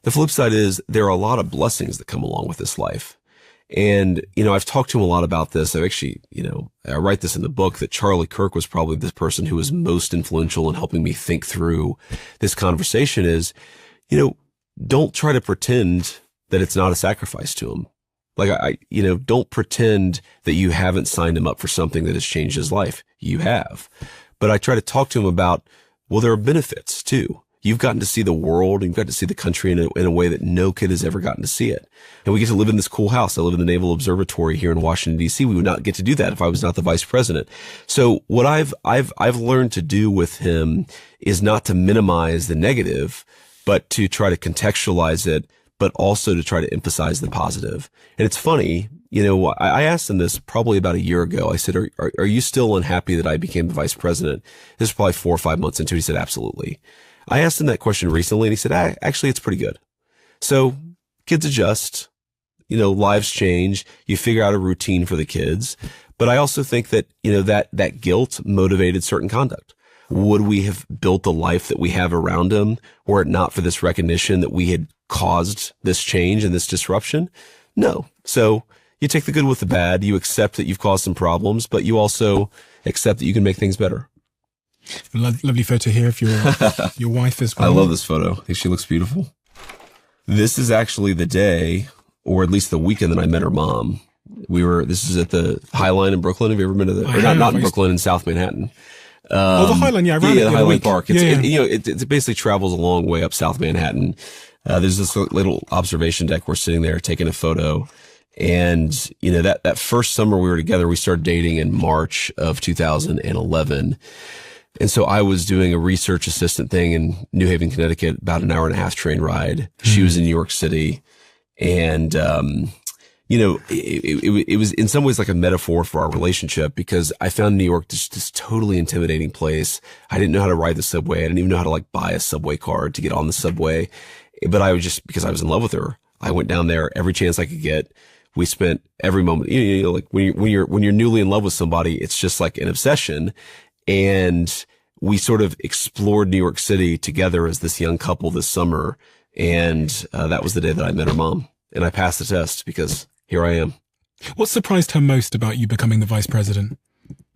The flip side is there are a lot of blessings that come along with this life. And, you know, I've talked to him a lot about this. I've actually, you know, I write this in the book that Charlie Kirk was probably the person who was most influential in helping me think through this conversation is, you know, don't try to pretend that it's not a sacrifice to him. Like you know, don't pretend that you haven't signed him up for something that has changed his life. You have. But I try to talk to him about, well, there are benefits too. You've gotten to see the world, and you've got to see the country in a way that no kid has ever gotten to see it. And we get to live in this cool house. I live in the Naval Observatory here in Washington, D.C. We would not get to do that if I was not the vice president. So what I've learned to do with him is not to minimize the negative, but to try to contextualize it, but also to try to emphasize the positive. And it's funny, you know, I asked him this probably about a year ago. I said, are you still unhappy that I became the vice president? This is probably 4 or 5 months into it. He said, absolutely. I asked him that question recently and he said, actually, it's pretty good. So kids adjust, you know, lives change. You figure out a routine for the kids. But I also think that, you know, that guilt motivated certain conduct. Would we have built the life that we have around him were it not for this recognition that we had caused this change and this disruption? No. So you take the good with the bad. You accept that you've caused some problems, but you also accept that you can make things better. Lovely photo here of your wife as well. I love this photo. I think she looks beautiful. This is actually the day, or at least the weekend that I met her mom. This is at the High Line in Brooklyn. Have you ever been to the, or not in Brooklyn, in South Manhattan? The High Line, yeah, I ran it the High Line Park. It's, It basically travels a long way up South Manhattan. There's this little observation deck. We're sitting there taking a photo. And, that first summer we were together, we started dating in March of 2011. And so I was doing a research assistant thing in New Haven, Connecticut, about an hour and a half train ride. She was in New York City. And, it was in some ways like a metaphor for our relationship, because I found New York just this totally intimidating place. I didn't know how to ride the subway. I didn't even know how to buy a subway card to get on the subway. But I was just, because I was in love with her, I went down there every chance I could get. We spent every moment, like when you're newly in love with somebody, it's just like an obsession. And we sort of explored New York City together as this young couple this summer. And that was the day that I met her mom, and I passed the test because here I am. What surprised her most about you becoming the vice president?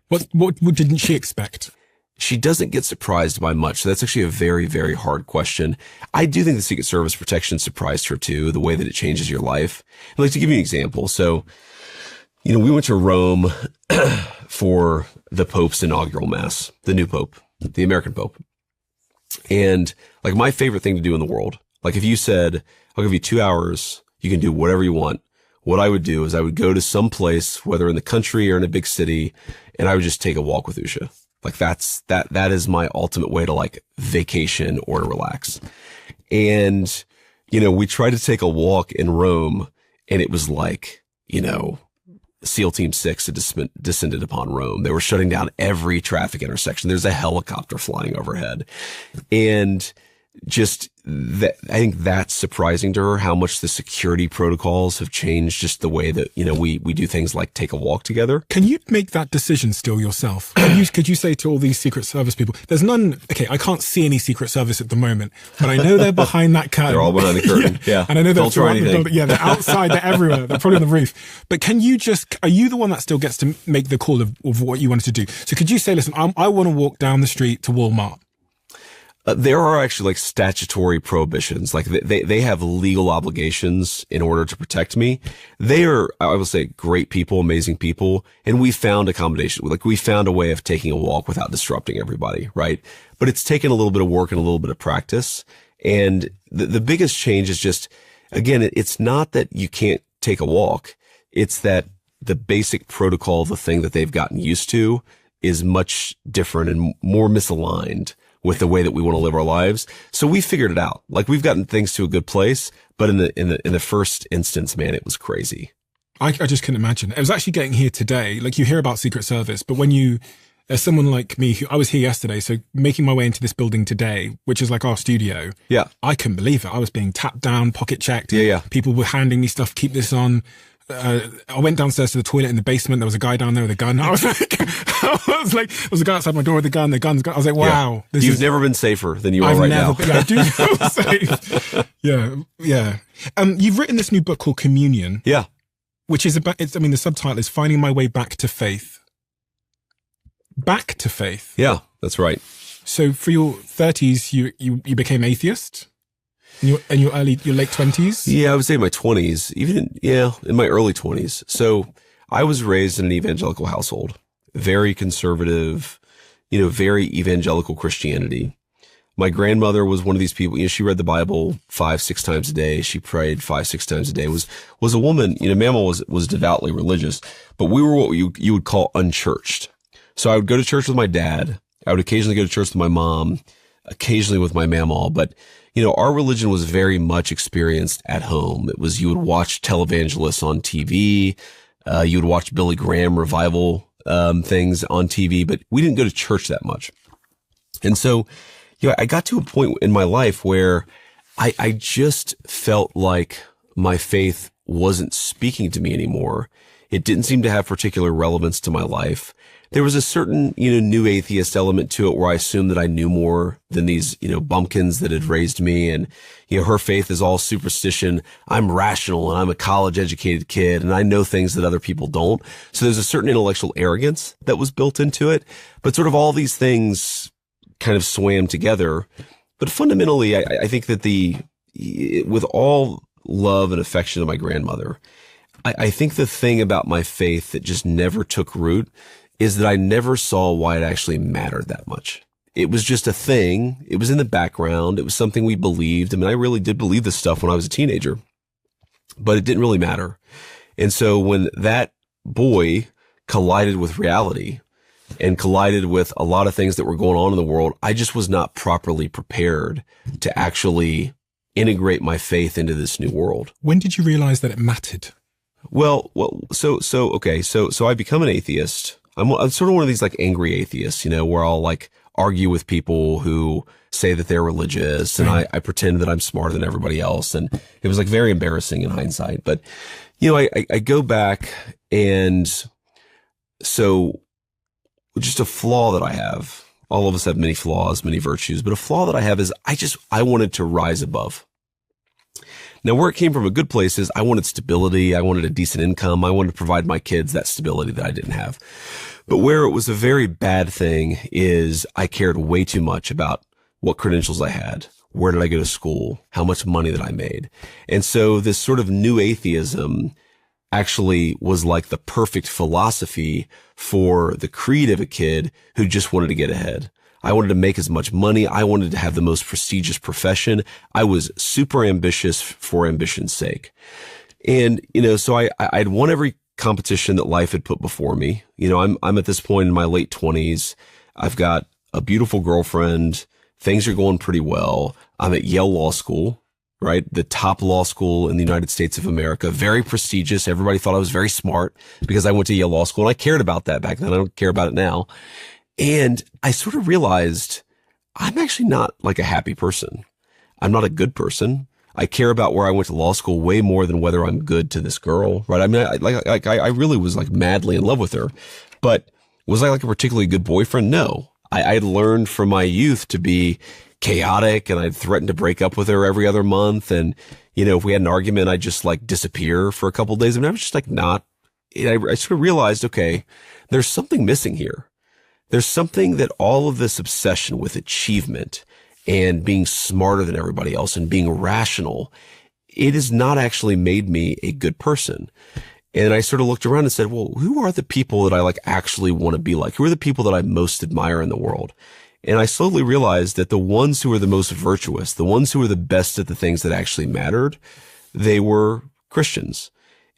What didn't she expect? She doesn't get surprised by much. So that's actually a very, very hard question. I do think the Secret Service protection surprised her too, the way that it changes your life. I'd like to give you an example. So, we went to Rome for the Pope's inaugural mass, the new Pope, the American Pope. And my favorite thing to do in the world, if you said, I'll give you 2 hours, you can do whatever you want. What I would do is I would go to some place, whether in the country or in a big city, and I would just take a walk with Usha. That is my ultimate way to vacation or to relax. And, we tried to take a walk in Rome, and it was SEAL Team 6 had descended upon Rome. They were shutting down every traffic intersection. There's a helicopter flying overhead. And just that, I think that's surprising to her, how much the security protocols have changed, just the way that, we do things like take a walk together. Can you make that decision still yourself? Could you say to all these Secret Service people, there's none, okay, I can't see any Secret Service at the moment, but I know they're behind that curtain. They're all behind the curtain. Yeah. And I know they're Don't try anything. Yeah, they're outside, they're everywhere. They're probably on the roof. But are you the one that still gets to make the call of what you wanted to do? So could you say, listen, I want to walk down the street to Walmart. There are actually statutory prohibitions. They have legal obligations in order to protect me. They are, I will say, great people, amazing people. And we found accommodation. We found a way of taking a walk without disrupting everybody, right? But it's taken a little bit of work and a little bit of practice. And the biggest change is just, again, it's not that you can't take a walk. It's that the basic protocol, the thing that they've gotten used to, is much different and more misaligned with the way that we want to live our lives. So we figured it out. We've gotten things to a good place, but in the first instance, man, it was crazy. I just couldn't imagine. It was actually getting here today. You hear about Secret Service, but when as someone like me, I was here yesterday, so making my way into this building today, which is our studio. Yeah. I couldn't believe it. I was being tapped down, pocket checked. Yeah. People were handing me stuff, keep this on. I went downstairs to the toilet in the basement. There was a guy down there with a gun. I was there was a guy outside my door with a gun. I was like, wow. Yeah. You've never been safer than you are right now. I do feel safe. Yeah. You've written this new book called Communion. Yeah. Which is about, the subtitle is Finding My Way Back to Faith. Back to faith. Yeah, that's right. So for your 30s, you became atheist? In your late 20s? Yeah, I would say my 20s, in my early 20s. So I was raised in an evangelical household, very conservative, very evangelical Christianity. My grandmother was one of these people, she read the Bible 5-6 times a day. She prayed 5-6 times a day, was a woman, Mama was devoutly religious, but we were what you would call unchurched. So I would go to church with my dad. I would occasionally go to church with my mom, occasionally with my mamaw, but our religion was very much experienced at home. It was, you would watch televangelists on TV. You would watch Billy Graham revival, things on TV, but we didn't go to church that much. And so, I got to a point in my life where I just felt like my faith wasn't speaking to me anymore. It didn't seem to have particular relevance to my life. There was a certain, new atheist element to it where I assumed that I knew more than these, bumpkins that had raised me. And, her faith is all superstition. I'm rational and I'm a college educated kid and I know things that other people don't. So there's a certain intellectual arrogance that was built into it, but sort of all these things kind of swam together. But fundamentally, I think that with all love and affection of my grandmother, I think the thing about my faith that just never took root is that I never saw why it actually mattered that much. It was just a thing. It was in the background. It was something we believed. I mean, I really did believe this stuff when I was a teenager, but it didn't really matter. And so when that boy collided with reality and collided with a lot of things that were going on in the world, I just was not properly prepared to actually integrate my faith into this new world. When did you realize that it mattered? Well, so I become an atheist. I'm sort of one of these like angry atheists, where I'll like argue with people who say that they're religious, and I pretend that I'm smarter than everybody else. And it was like very embarrassing in hindsight. But, I go back, and so just a flaw that I have, all of us have many flaws, many virtues, but a flaw that I have is I wanted to rise above. Now, where it came from a good place is I wanted stability. I wanted a decent income. I wanted to provide my kids that stability that I didn't have. But where it was a very bad thing is I cared way too much about what credentials I had. Where did I go to school? How much money that I made? And so this sort of new atheism actually was like the perfect philosophy for the creed of a kid who just wanted to get ahead. I wanted to make as much money. I wanted to have the most prestigious profession. I was super ambitious for ambition's sake. And, so I'd won every competition that life had put before me. I'm at this point in my late 20s. I've got a beautiful girlfriend. Things are going pretty well. I'm at Yale Law School, right? The top law school in the United States of America. Very prestigious. Everybody thought I was very smart because I went to Yale Law School, and I cared about that back then. I don't care about it now. And I sort of realized I'm actually not like a happy person. I'm not a good person. I care about where I went to law school way more than whether I'm good to this girl, right? I mean, I really was like madly in love with her, but was I like a particularly good boyfriend? No. I had learned from my youth to be chaotic, and I'd threatened to break up with her every other month. And, if we had an argument, I'd just like disappear for a couple of days. I mean, I was just like not, I sort of realized, okay, there's something missing here. There's something that all of this obsession with achievement and being smarter than everybody else and being rational, it has not actually made me a good person. And I sort of looked around and said, well, who are the people that I like actually want to be like? Who are the people that I most admire in the world? And I slowly realized that the ones who were the most virtuous, the ones who were the best at the things that actually mattered, they were Christians.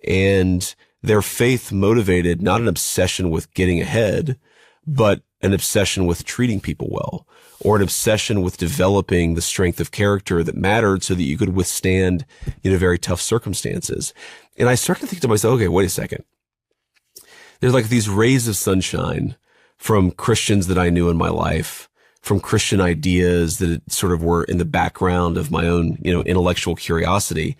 And their faith motivated not an obsession with getting ahead, but an obsession with treating people well, or an obsession with developing the strength of character that mattered so that you could withstand, very tough circumstances. And I started to think to myself, okay, wait a second. There's like these rays of sunshine from Christians that I knew in my life, from Christian ideas that sort of were in the background of my own, intellectual curiosity.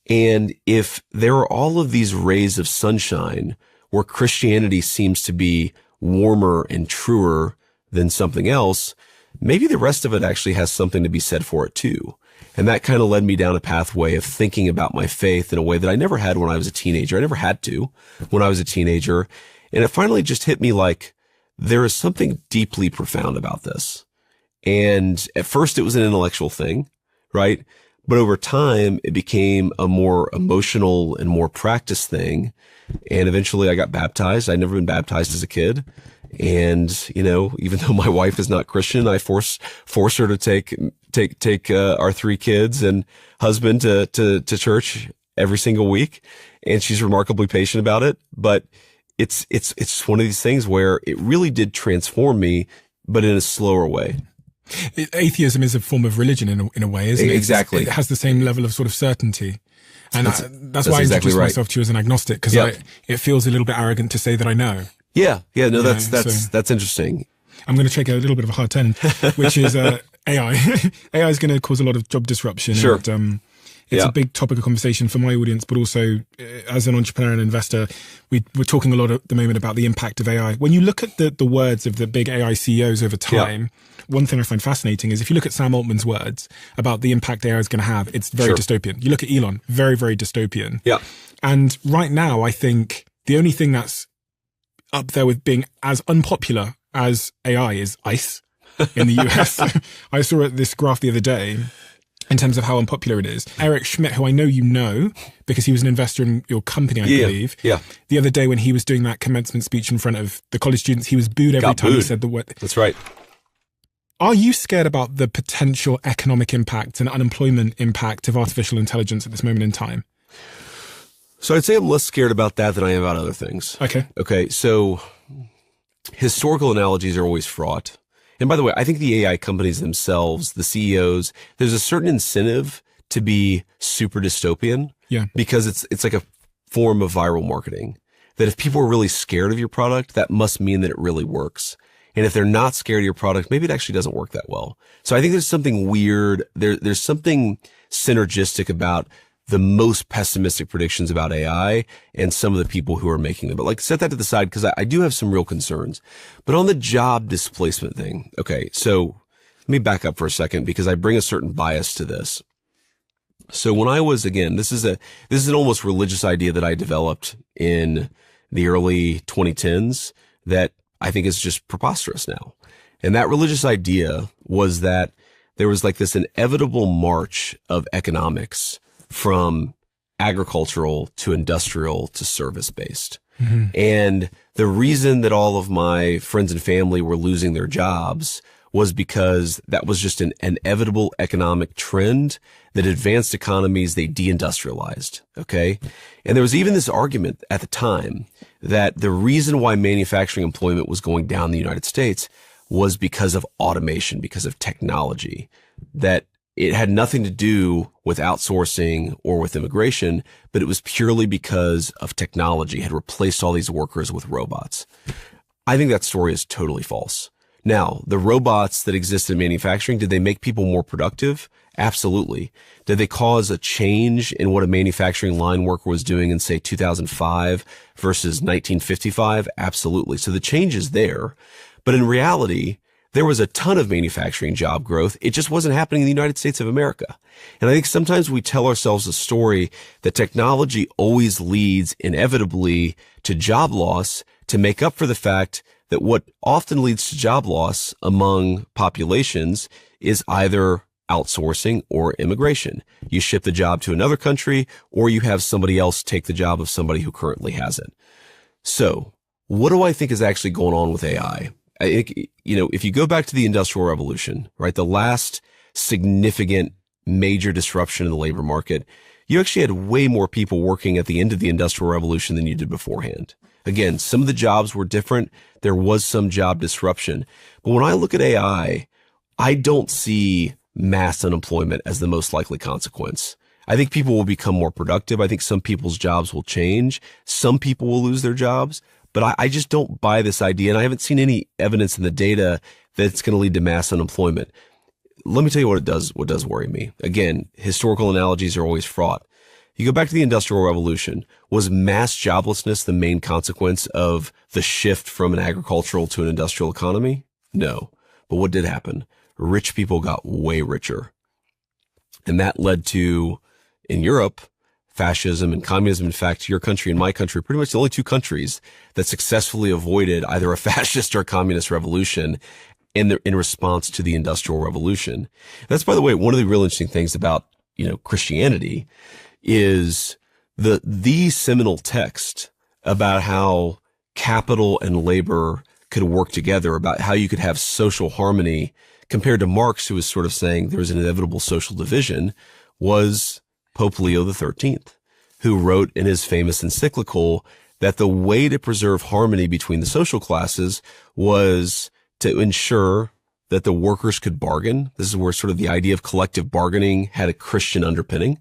And if there are all of these rays of sunshine where Christianity seems to be warmer and truer than something else, maybe the rest of it actually has something to be said for it too. And that kind of led me down a pathway of thinking about my faith in a way that I never had when I was a teenager. I never had to when I was a teenager. And it finally just hit me like there is something deeply profound about this. And at first it was an intellectual thing, right? But over time it became a more emotional and more practiced thing. And eventually I got baptized. I'd never been baptized as a kid. And, even though my wife is not Christian, I force her to take our 3 kids and husband to church every single week. And she's remarkably patient about it. But it's one of these things where it really did transform me, but in a slower way. Atheism is a form of religion in a way, isn't it? Exactly. It has the same level of sort of certainty. And that's why I exactly introduced right. myself to you as an agnostic, because it feels a little bit arrogant to say that I know. Yeah. No, that's interesting. I'm going to take a little bit of a hard turn, which is AI. AI is going to cause a lot of job disruption. Sure. And, it's a big topic of conversation for my audience, but also as an entrepreneur and investor, we're talking a lot at the moment about the impact of AI. When you look at the words of the big AI CEOs over time, one thing I find fascinating is if you look at Sam Altman's words about the impact AI is going to have, it's very dystopian. You look at Elon, very, very dystopian. Yeah. And right now, I think the only thing that's up there with being as unpopular as AI is ICE in the US. I saw this graph the other day. in terms of how unpopular it is. Eric Schmidt, who I know you know, because he was an investor in your company, I believe. Yeah. The other day when he was doing that commencement speech in front of the college students, he was booed every time he said the word. That's right. Are you scared about the potential economic impact and unemployment impact of artificial intelligence at this moment in time? So I'd say I'm less scared about that than I am about other things. Okay. So historical analogies are always fraught. And by the way, I think the AI companies themselves, the CEOs, there's a certain incentive to be super dystopian. Yeah. Because it's like a form of viral marketing. That if people are really scared of your product, that must mean that it really works. And if they're not scared of your product, maybe it actually doesn't work that well. So I think there's something weird. There's something synergistic about the most pessimistic predictions about AI and some of the people who are making them. But like, set that to the side because I do have some real concerns. But on the job displacement thing, okay, so let me back up for a second because I bring a certain bias to this. So when I was, again, this is an almost religious idea that I developed in the early 2010s that I think is just preposterous now. And that religious idea was that there was like this inevitable march of economics from agricultural to industrial to service based. Mm-hmm. And the reason that all of my friends and family were losing their jobs was because that was just an inevitable economic trend that advanced economies, they deindustrialized. Okay. And there was even this argument at the time that the reason why manufacturing employment was going down in the United States was because of automation, because of technology, that it had nothing to do with outsourcing or with immigration, but it was purely because of technology had replaced all these workers with robots. I think that story is totally false. Now, the robots that exist in manufacturing, did they make people more productive? Absolutely. Did they cause a change in what a manufacturing line worker was doing in, say, 2005 versus 1955? Absolutely. So the change is there. But in reality, there was a ton of manufacturing job growth. It just wasn't happening in the United States of America. And I think sometimes we tell ourselves a story that technology always leads inevitably to job loss to make up for the fact that what often leads to job loss among populations is either outsourcing or immigration. You ship the job to another country or you have somebody else take the job of somebody who currently has it. So what do I think is actually going on with AI? I think, if you go back to the Industrial Revolution, right, the last significant major disruption in the labor market, you actually had way more people working at the end of the Industrial Revolution than you did beforehand. Again, some of the jobs were different. There was some job disruption. But when I look at AI, I don't see mass unemployment as the most likely consequence. I think people will become more productive. I think some people's jobs will change. Some people will lose their jobs. But I just don't buy this idea, and I haven't seen any evidence in the data that it's going to lead to mass unemployment. Let me tell you what does worry me. Again, historical analogies are always fraught. You go back to the Industrial Revolution. Was mass joblessness the main consequence of the shift from an agricultural to an industrial economy? No. But what did happen? Rich people got way richer. And that led to, in Europe, fascism and communism. In fact, your country and my country are pretty much the only two countries that successfully avoided either a fascist or a communist revolution in response to the Industrial Revolution. That's, by the way, one of the real interesting things about, Christianity is the seminal text about how capital and labor could work together, about how you could have social harmony compared to Marx, who was sort of saying there was an inevitable social division, was Pope Leo XIII, who wrote in his famous encyclical that the way to preserve harmony between the social classes was to ensure that the workers could bargain. This is where sort of the idea of collective bargaining had a Christian underpinning,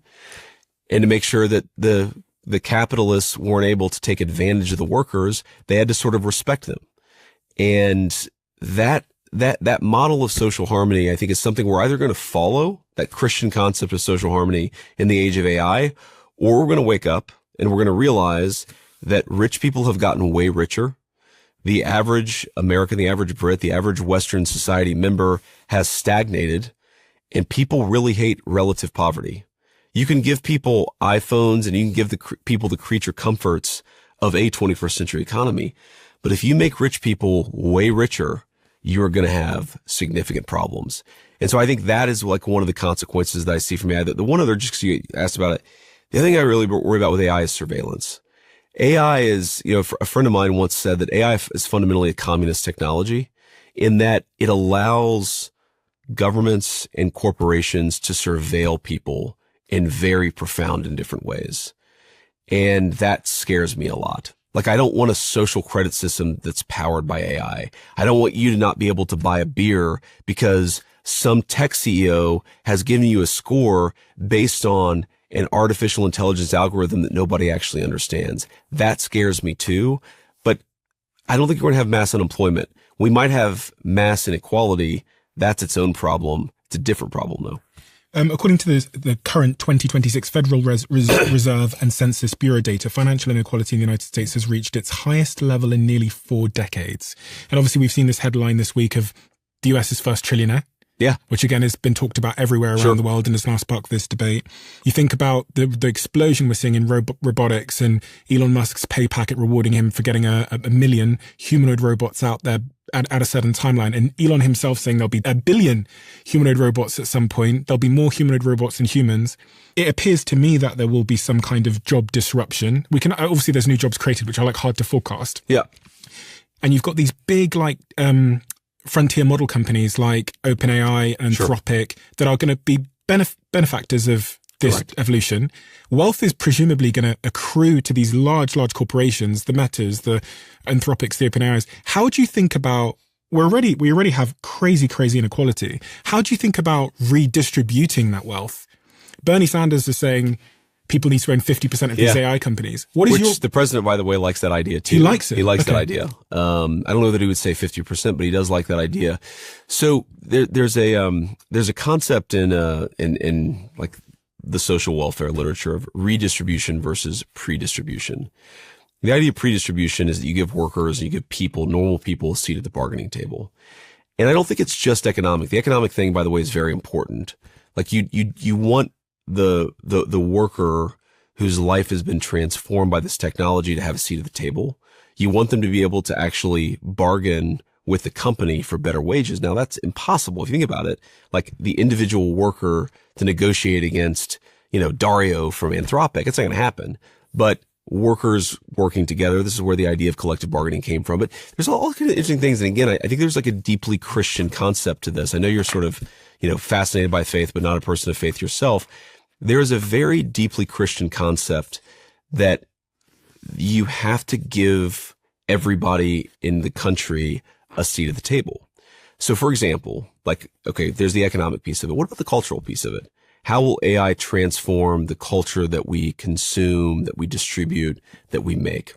and to make sure that the capitalists weren't able to take advantage of the workers. They had to sort of respect them. And that model of social harmony, I think, is something we're either going to follow, that Christian concept of social harmony in the age of AI, or we're going to wake up and we're going to realize that rich people have gotten way richer. The average American, the average Brit, the average Western society member has stagnated, and people really hate relative poverty. You can give people iPhones and you can give people the creature comforts of a 21st century economy. But if you make rich people way richer, you're going to have significant problems. And so I think that is like one of the consequences that I see from AI. The one other, just because you asked about it, the other thing I really worry about with AI is surveillance. AI is, a friend of mine once said that AI is fundamentally a communist technology in that it allows governments and corporations to surveil people in very profound and different ways. And that scares me a lot. Like, I don't want a social credit system that's powered by AI. I don't want you to not be able to buy a beer because some tech CEO has given you a score based on an artificial intelligence algorithm that nobody actually understands. That scares me too. But I don't think we're going to have mass unemployment. We might have mass inequality. That's its own problem. It's a different problem though. According to the current 2026 Federal Reserve and Census Bureau data, financial inequality in the United States has reached its highest level in nearly 4 decades. And obviously we've seen this headline this week of the US's first trillionaire. Yeah. Which again has been talked about everywhere around the world and has now sparked this debate. You think about the explosion we're seeing in robotics and Elon Musk's pay packet rewarding him for getting a million humanoid robots out there at a certain timeline. And Elon himself saying there'll be 1 billion humanoid robots at some point. There'll be more humanoid robots than humans. It appears to me that there will be some kind of job disruption. Obviously there's new jobs created, which are like hard to forecast. Yeah. And you've got these big frontier model companies like OpenAI and Anthropic that are going to be benefactors of this evolution. Wealth is presumably going to accrue to these large corporations, the Metas, the Anthropics, the OpenAIs. How do you think about, we already have crazy inequality. How do you think about redistributing that wealth? Bernie Sanders is saying people need to own 50% of these AI companies. Which the president, by the way, likes that idea too. He likes it. He likes that idea. I don't know that he would say 50%, but he does like that idea. So there's a concept in like the social welfare literature of redistribution versus predistribution. The idea of predistribution is that you give workers, you give people, normal people, a seat at the bargaining table. And I don't think it's just economic. The economic thing, by the way, is very important. Like you want the worker whose life has been transformed by this technology to have a seat at the table. You want them to be able to actually bargain with the company for better wages. Now that's impossible. If you think about it, like the individual worker to negotiate against, Dario from Anthropic, it's not going to happen. But workers working together, this is where the idea of collective bargaining came from. But there's all kinds of interesting things. And again, I think there's like a deeply Christian concept to this. I know you're sort of, fascinated by faith, but not a person of faith yourself. There is a very deeply Christian concept that you have to give everybody in the country a seat at the table. So for example, there's the economic piece of it. What about the cultural piece of it? How will AI transform the culture that we consume, that we distribute, that we make?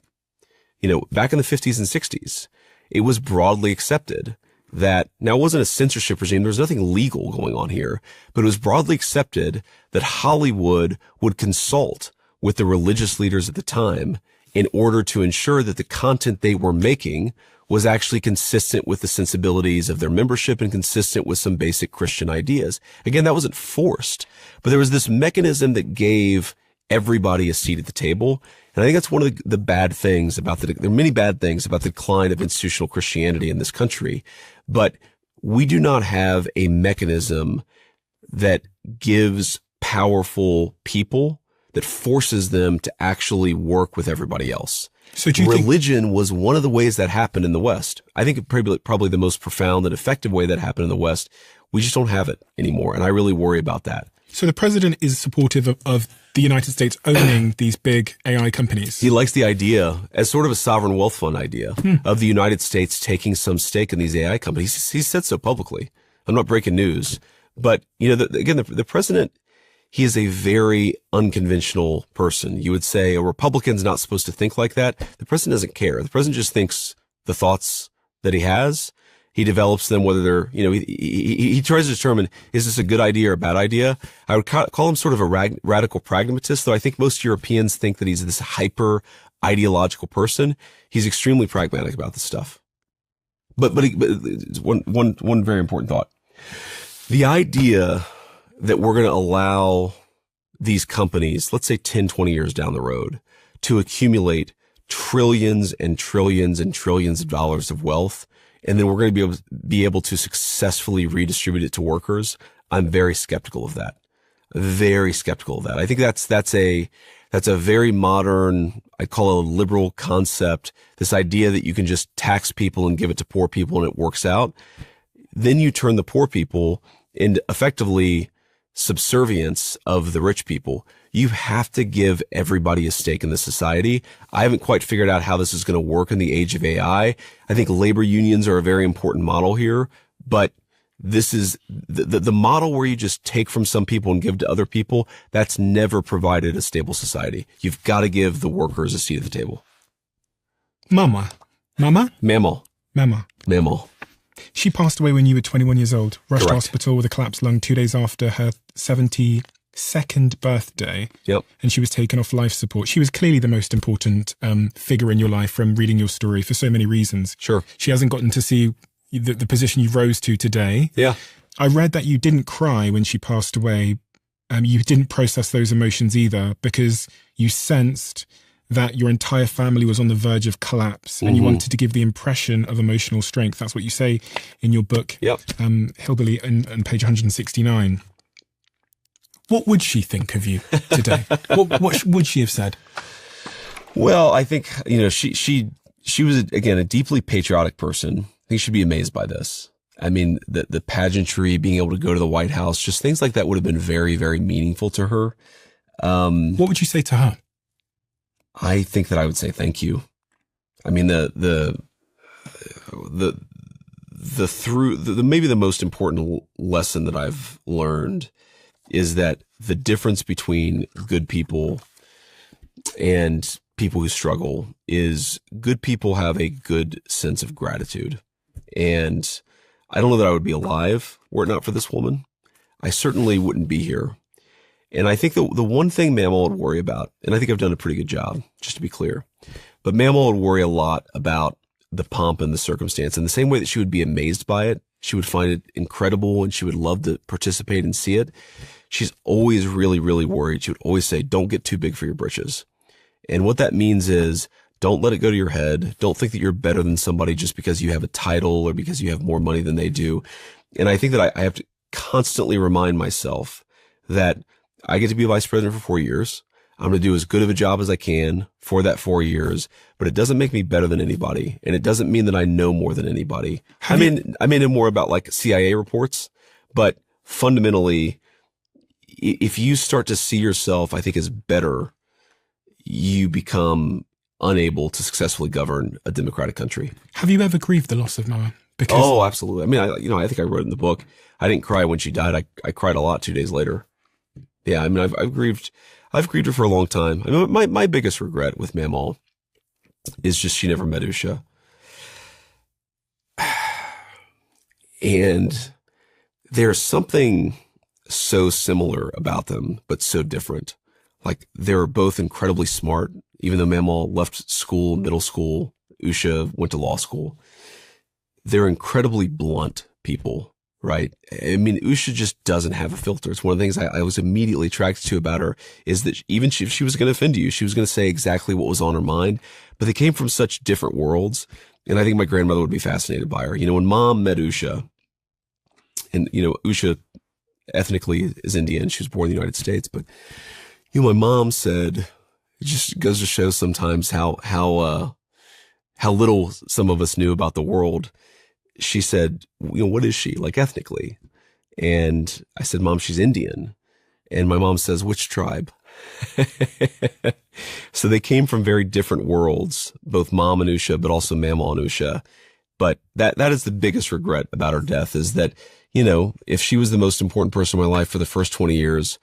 Back in the 50s and 60s, it was broadly accepted that, now it wasn't a censorship regime, there was nothing legal going on here, but it was broadly accepted that Hollywood would consult with the religious leaders at the time in order to ensure that the content they were making was actually consistent with the sensibilities of their membership and consistent with some basic Christian ideas. Again, that wasn't forced, but there was this mechanism that gave everybody a seat at the table. And I think that's one of the bad things about there are many bad things about the decline of institutional Christianity in this country, but we do not have a mechanism that gives powerful people, that forces them to actually work with everybody else. So do you Religion was one of the ways that happened in the West. I think probably the most profound and effective way that happened in the West. We just don't have it anymore. And I really worry about that. So the president is supportive of the United States owning these big AI companies. He likes the idea as sort of a sovereign wealth fund idea of the United States taking some stake in these AI companies. He said so publicly. I'm not breaking news, but the president, he is a very unconventional person. You would say a Republican's not supposed to think like that. The president doesn't care. The president just thinks the thoughts that he has. He develops them, whether they're, he tries to determine, is this a good idea or a bad idea? I would call him sort of a radical pragmatist, though I think most Europeans think that he's this hyper ideological person. He's extremely pragmatic about this stuff. But one very important thought. The idea that we're going to allow these companies, let's say 10, 20 years down the road, to accumulate trillions and trillions and trillions of dollars of wealth and then we're going to be able to successfully redistribute it to workers. I'm very skeptical of that. Very skeptical of that. I think that's a very modern, I call it a liberal concept. This idea that you can just tax people and give it to poor people and it works out. Then you turn the poor people into effectively subservience of the rich people. You have to give everybody a stake in the society. I haven't quite figured out how this is going to work in the age of AI. I think labor unions are a very important model here, but this is the model where you just take from some people and give to other people. That's never provided a stable society. You've got to give the workers a seat at the table. Mammal. She passed away when you were 21 years old. Rushed to hospital with a collapsed lung 2 days after her 72nd birthday. Yep. And she was taken off life support. She was clearly the most important figure in your life from reading your story for so many reasons. Sure. She hasn't gotten to see the position you rose to today. Yeah. I read that you didn't cry when she passed away. You didn't process those emotions either because you sensed that your entire family was on the verge of collapse and you wanted to give the impression of emotional strength. That's what you say in your book, Hillbilly, on page 169. What would she think of you today? What would she have said? Well, I think, she was, again, a deeply patriotic person. I think she'd be amazed by this. I mean, the pageantry, being able to go to the White House, just things like that would have been very, very meaningful to her. What would you say to her? I think that I would say thank you. I mean, maybe the most important lesson that I've learned is that the difference between good people and people who struggle is good people have a good sense of gratitude. And I don't know that I would be alive were it not for this woman. I certainly wouldn't be here. And I think the one thing Mammal would worry about, and I think I've done a pretty good job, just to be clear, but Mammal would worry a lot about the pomp and the circumstance. In the same way that she would be amazed by it, she would find it incredible and she would love to participate and see it. She's always really, really worried. She would always say, don't get too big for your britches. And what that means is don't let it go to your head. Don't think that you're better than somebody just because you have a title or because you have more money than they do. And I think that I have to constantly remind myself that I get to be vice president for 4 years. I'm going to do as good of a job as I can for that 4 years, but it doesn't make me better than anybody. And it doesn't mean that I know more than anybody. I may know more about like CIA reports, but fundamentally, if you start to see yourself, I think, as better, you become unable to successfully govern a democratic country. Have you ever grieved the loss of Mama? Oh, absolutely. I mean, I think I wrote in the book, I didn't cry when she died. I cried a lot 2 days later. Yeah, I mean, I've grieved her for a long time. I mean, my biggest regret with Mammal is just she never met Usha. And there's something so similar about them, but so different. Like, they're both incredibly smart, even though Mammal left school, middle school, Usha went to law school. They're incredibly blunt people. Right. I mean, Usha just doesn't have a filter. It's one of the things I was immediately attracted to about her is that even if she was going to offend you, she was going to say exactly what was on her mind. But they came from such different worlds. And I think my grandmother would be fascinated by her. When Mom met Usha, and, Usha ethnically is Indian. She was born in the United States. But, my mom said, it just goes to show sometimes how little some of us knew about the world. She said, what is she, like, ethnically? And I said, Mom, she's Indian. And my mom says, which tribe? So they came from very different worlds, both Mom and Usha, but also Mammal and Usha. But that is the biggest regret about her death, is that, if she was the most important person in my life for the first 20 years,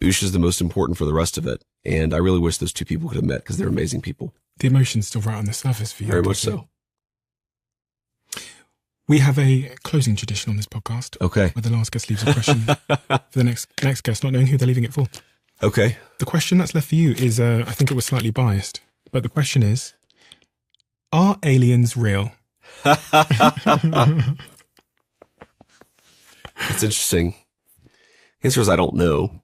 Usha's the most important for the rest of it. And I really wish those two people could have met, because they're amazing people. The emotion's still right on the surface for you. Very much so. We have a closing tradition on this podcast. Okay. Where the last guest leaves a question for the next guest, not knowing who they're leaving it for. Okay. The question that's left for you is, I think it was slightly biased, but the question is, are aliens real? It's interesting. The answer is I don't know.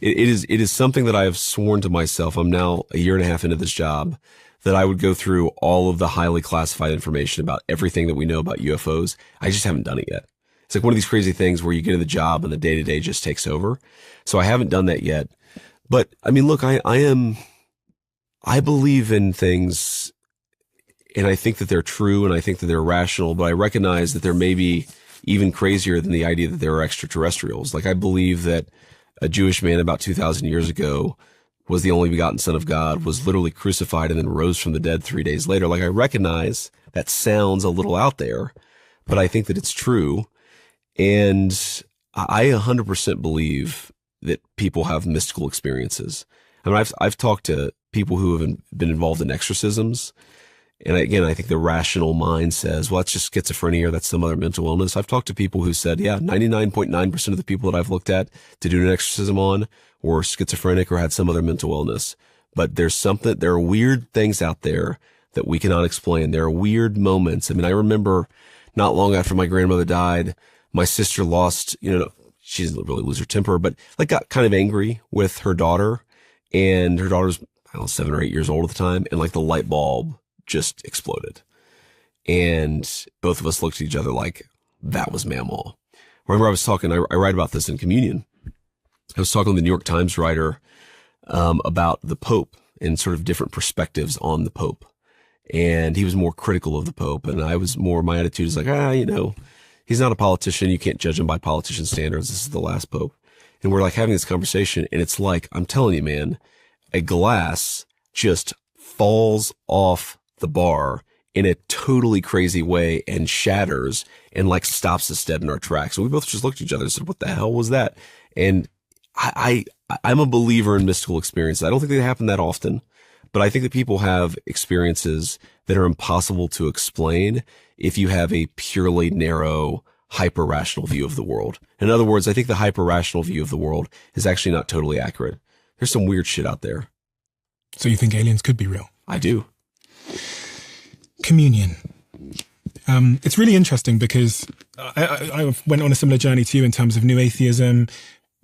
It is something that I have sworn to myself. I'm now a year and a half into this job, that I would go through all of the highly classified information about everything that we know about UFOs. I just haven't done it yet. It's like one of these crazy things where you get to the job and the day-to-day just takes over. So I haven't done that yet. But I mean, look, I believe in things, and I think that they're true, and I think that they're rational, but I recognize that they're maybe even crazier than the idea that there are extraterrestrials. Like, I believe that a Jewish man about 2,000 years ago was the only begotten Son of God, was literally crucified and then rose from the dead 3 days later. Like, I recognize that sounds a little out there, but I think that it's true. And I 100% believe that people have mystical experiences. I mean, I've talked to people who have been involved in exorcisms. And again, I think the rational mind says, well, that's just schizophrenia or that's some other mental illness. I've talked to people who said, yeah, 99.9% of the people that I've looked at to do an exorcism on were schizophrenic or had some other mental illness. But there are weird things out there that we cannot explain. There are weird moments. I mean, I remember not long after my grandmother died, my sister lost, she didn't really lose her temper, but like got kind of angry with her daughter, and her daughter was, 7 or 8 years old at the time. And like the light bulb just exploded. And both of us looked at each other like that was Mamaw. Remember I was talking, I write about this in Communion. I was talking to the New York Times writer, about the Pope and sort of different perspectives on the Pope. And he was more critical of the Pope. And I was more, my attitude is like, he's not a politician. You can't judge him by politician standards. This is the last Pope. And we're like having this conversation, and it's like, I'm telling you, man, a glass just falls off the bar in a totally crazy way and shatters and like stops us dead in our tracks. And we both just looked at each other and said, what the hell was that? And I'm a believer in mystical experiences. I don't think they happen that often, but I think that people have experiences that are impossible to explain if you have a purely narrow, hyper-rational view of the world. In other words, I think the hyper-rational view of the world is actually not totally accurate. There's some weird shit out there. So you think aliens could be real? I do. Communion. It's really interesting because I went on a similar journey to you in terms of new atheism,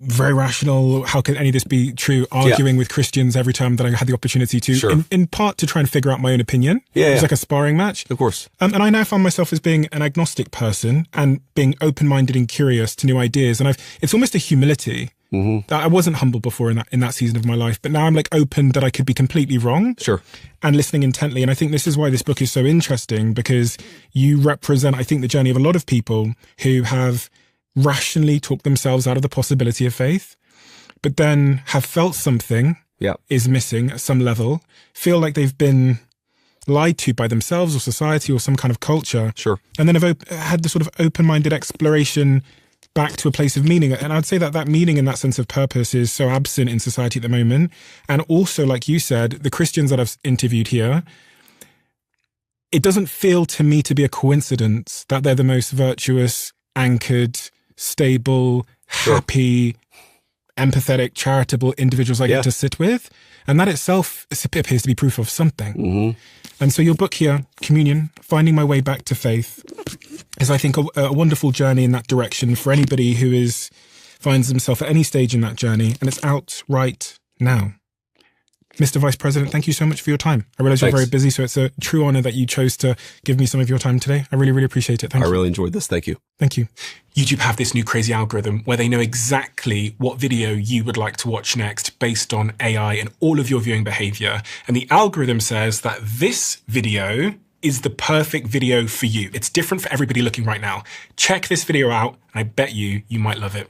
very rational. How can any of this be true? Arguing with Christians every time that I had the opportunity to, Sure. in part to try and figure out my own opinion. It was like a sparring match. Of course. And I now find myself as being an agnostic person and being open-minded and curious to new ideas. And it's almost a humility. Mm-hmm. I wasn't humble before in that season of my life, but now I'm like open that I could be completely wrong. Sure. And listening intently. And I think this is why this book is so interesting, because you represent, I think, the journey of a lot of people who have rationally talked themselves out of the possibility of faith, but then have felt something is missing at some level, feel like they've been lied to by themselves or society or some kind of culture. Sure. And then have had the sort of open-minded exploration back to a place of meaning. And I'd say that meaning and that sense of purpose is so absent in society at the moment. And also, like you said, the Christians that I've interviewed here, it doesn't feel to me to be a coincidence that they're the most virtuous, anchored, stable, happy, empathetic, charitable individuals I get to sit with. And that itself appears to be proof of something. Mm-hmm. And so your book here, Communion, Finding My Way Back to Faith, is, I think, a wonderful journey in that direction for anybody who finds themselves at any stage in that journey. And it's out right now. Mr. Vice President, thank you so much for your time. I realize you're very busy, so it's a true honor that you chose to give me some of your time today. I really, really appreciate it. Thank you. I really enjoyed this. Thank you. Thank you. YouTube have this new crazy algorithm where they know exactly what video you would like to watch next based on AI and all of your viewing behavior. And the algorithm says that this video is the perfect video for you. It's different for everybody looking right now. Check this video out, and I bet you might love it.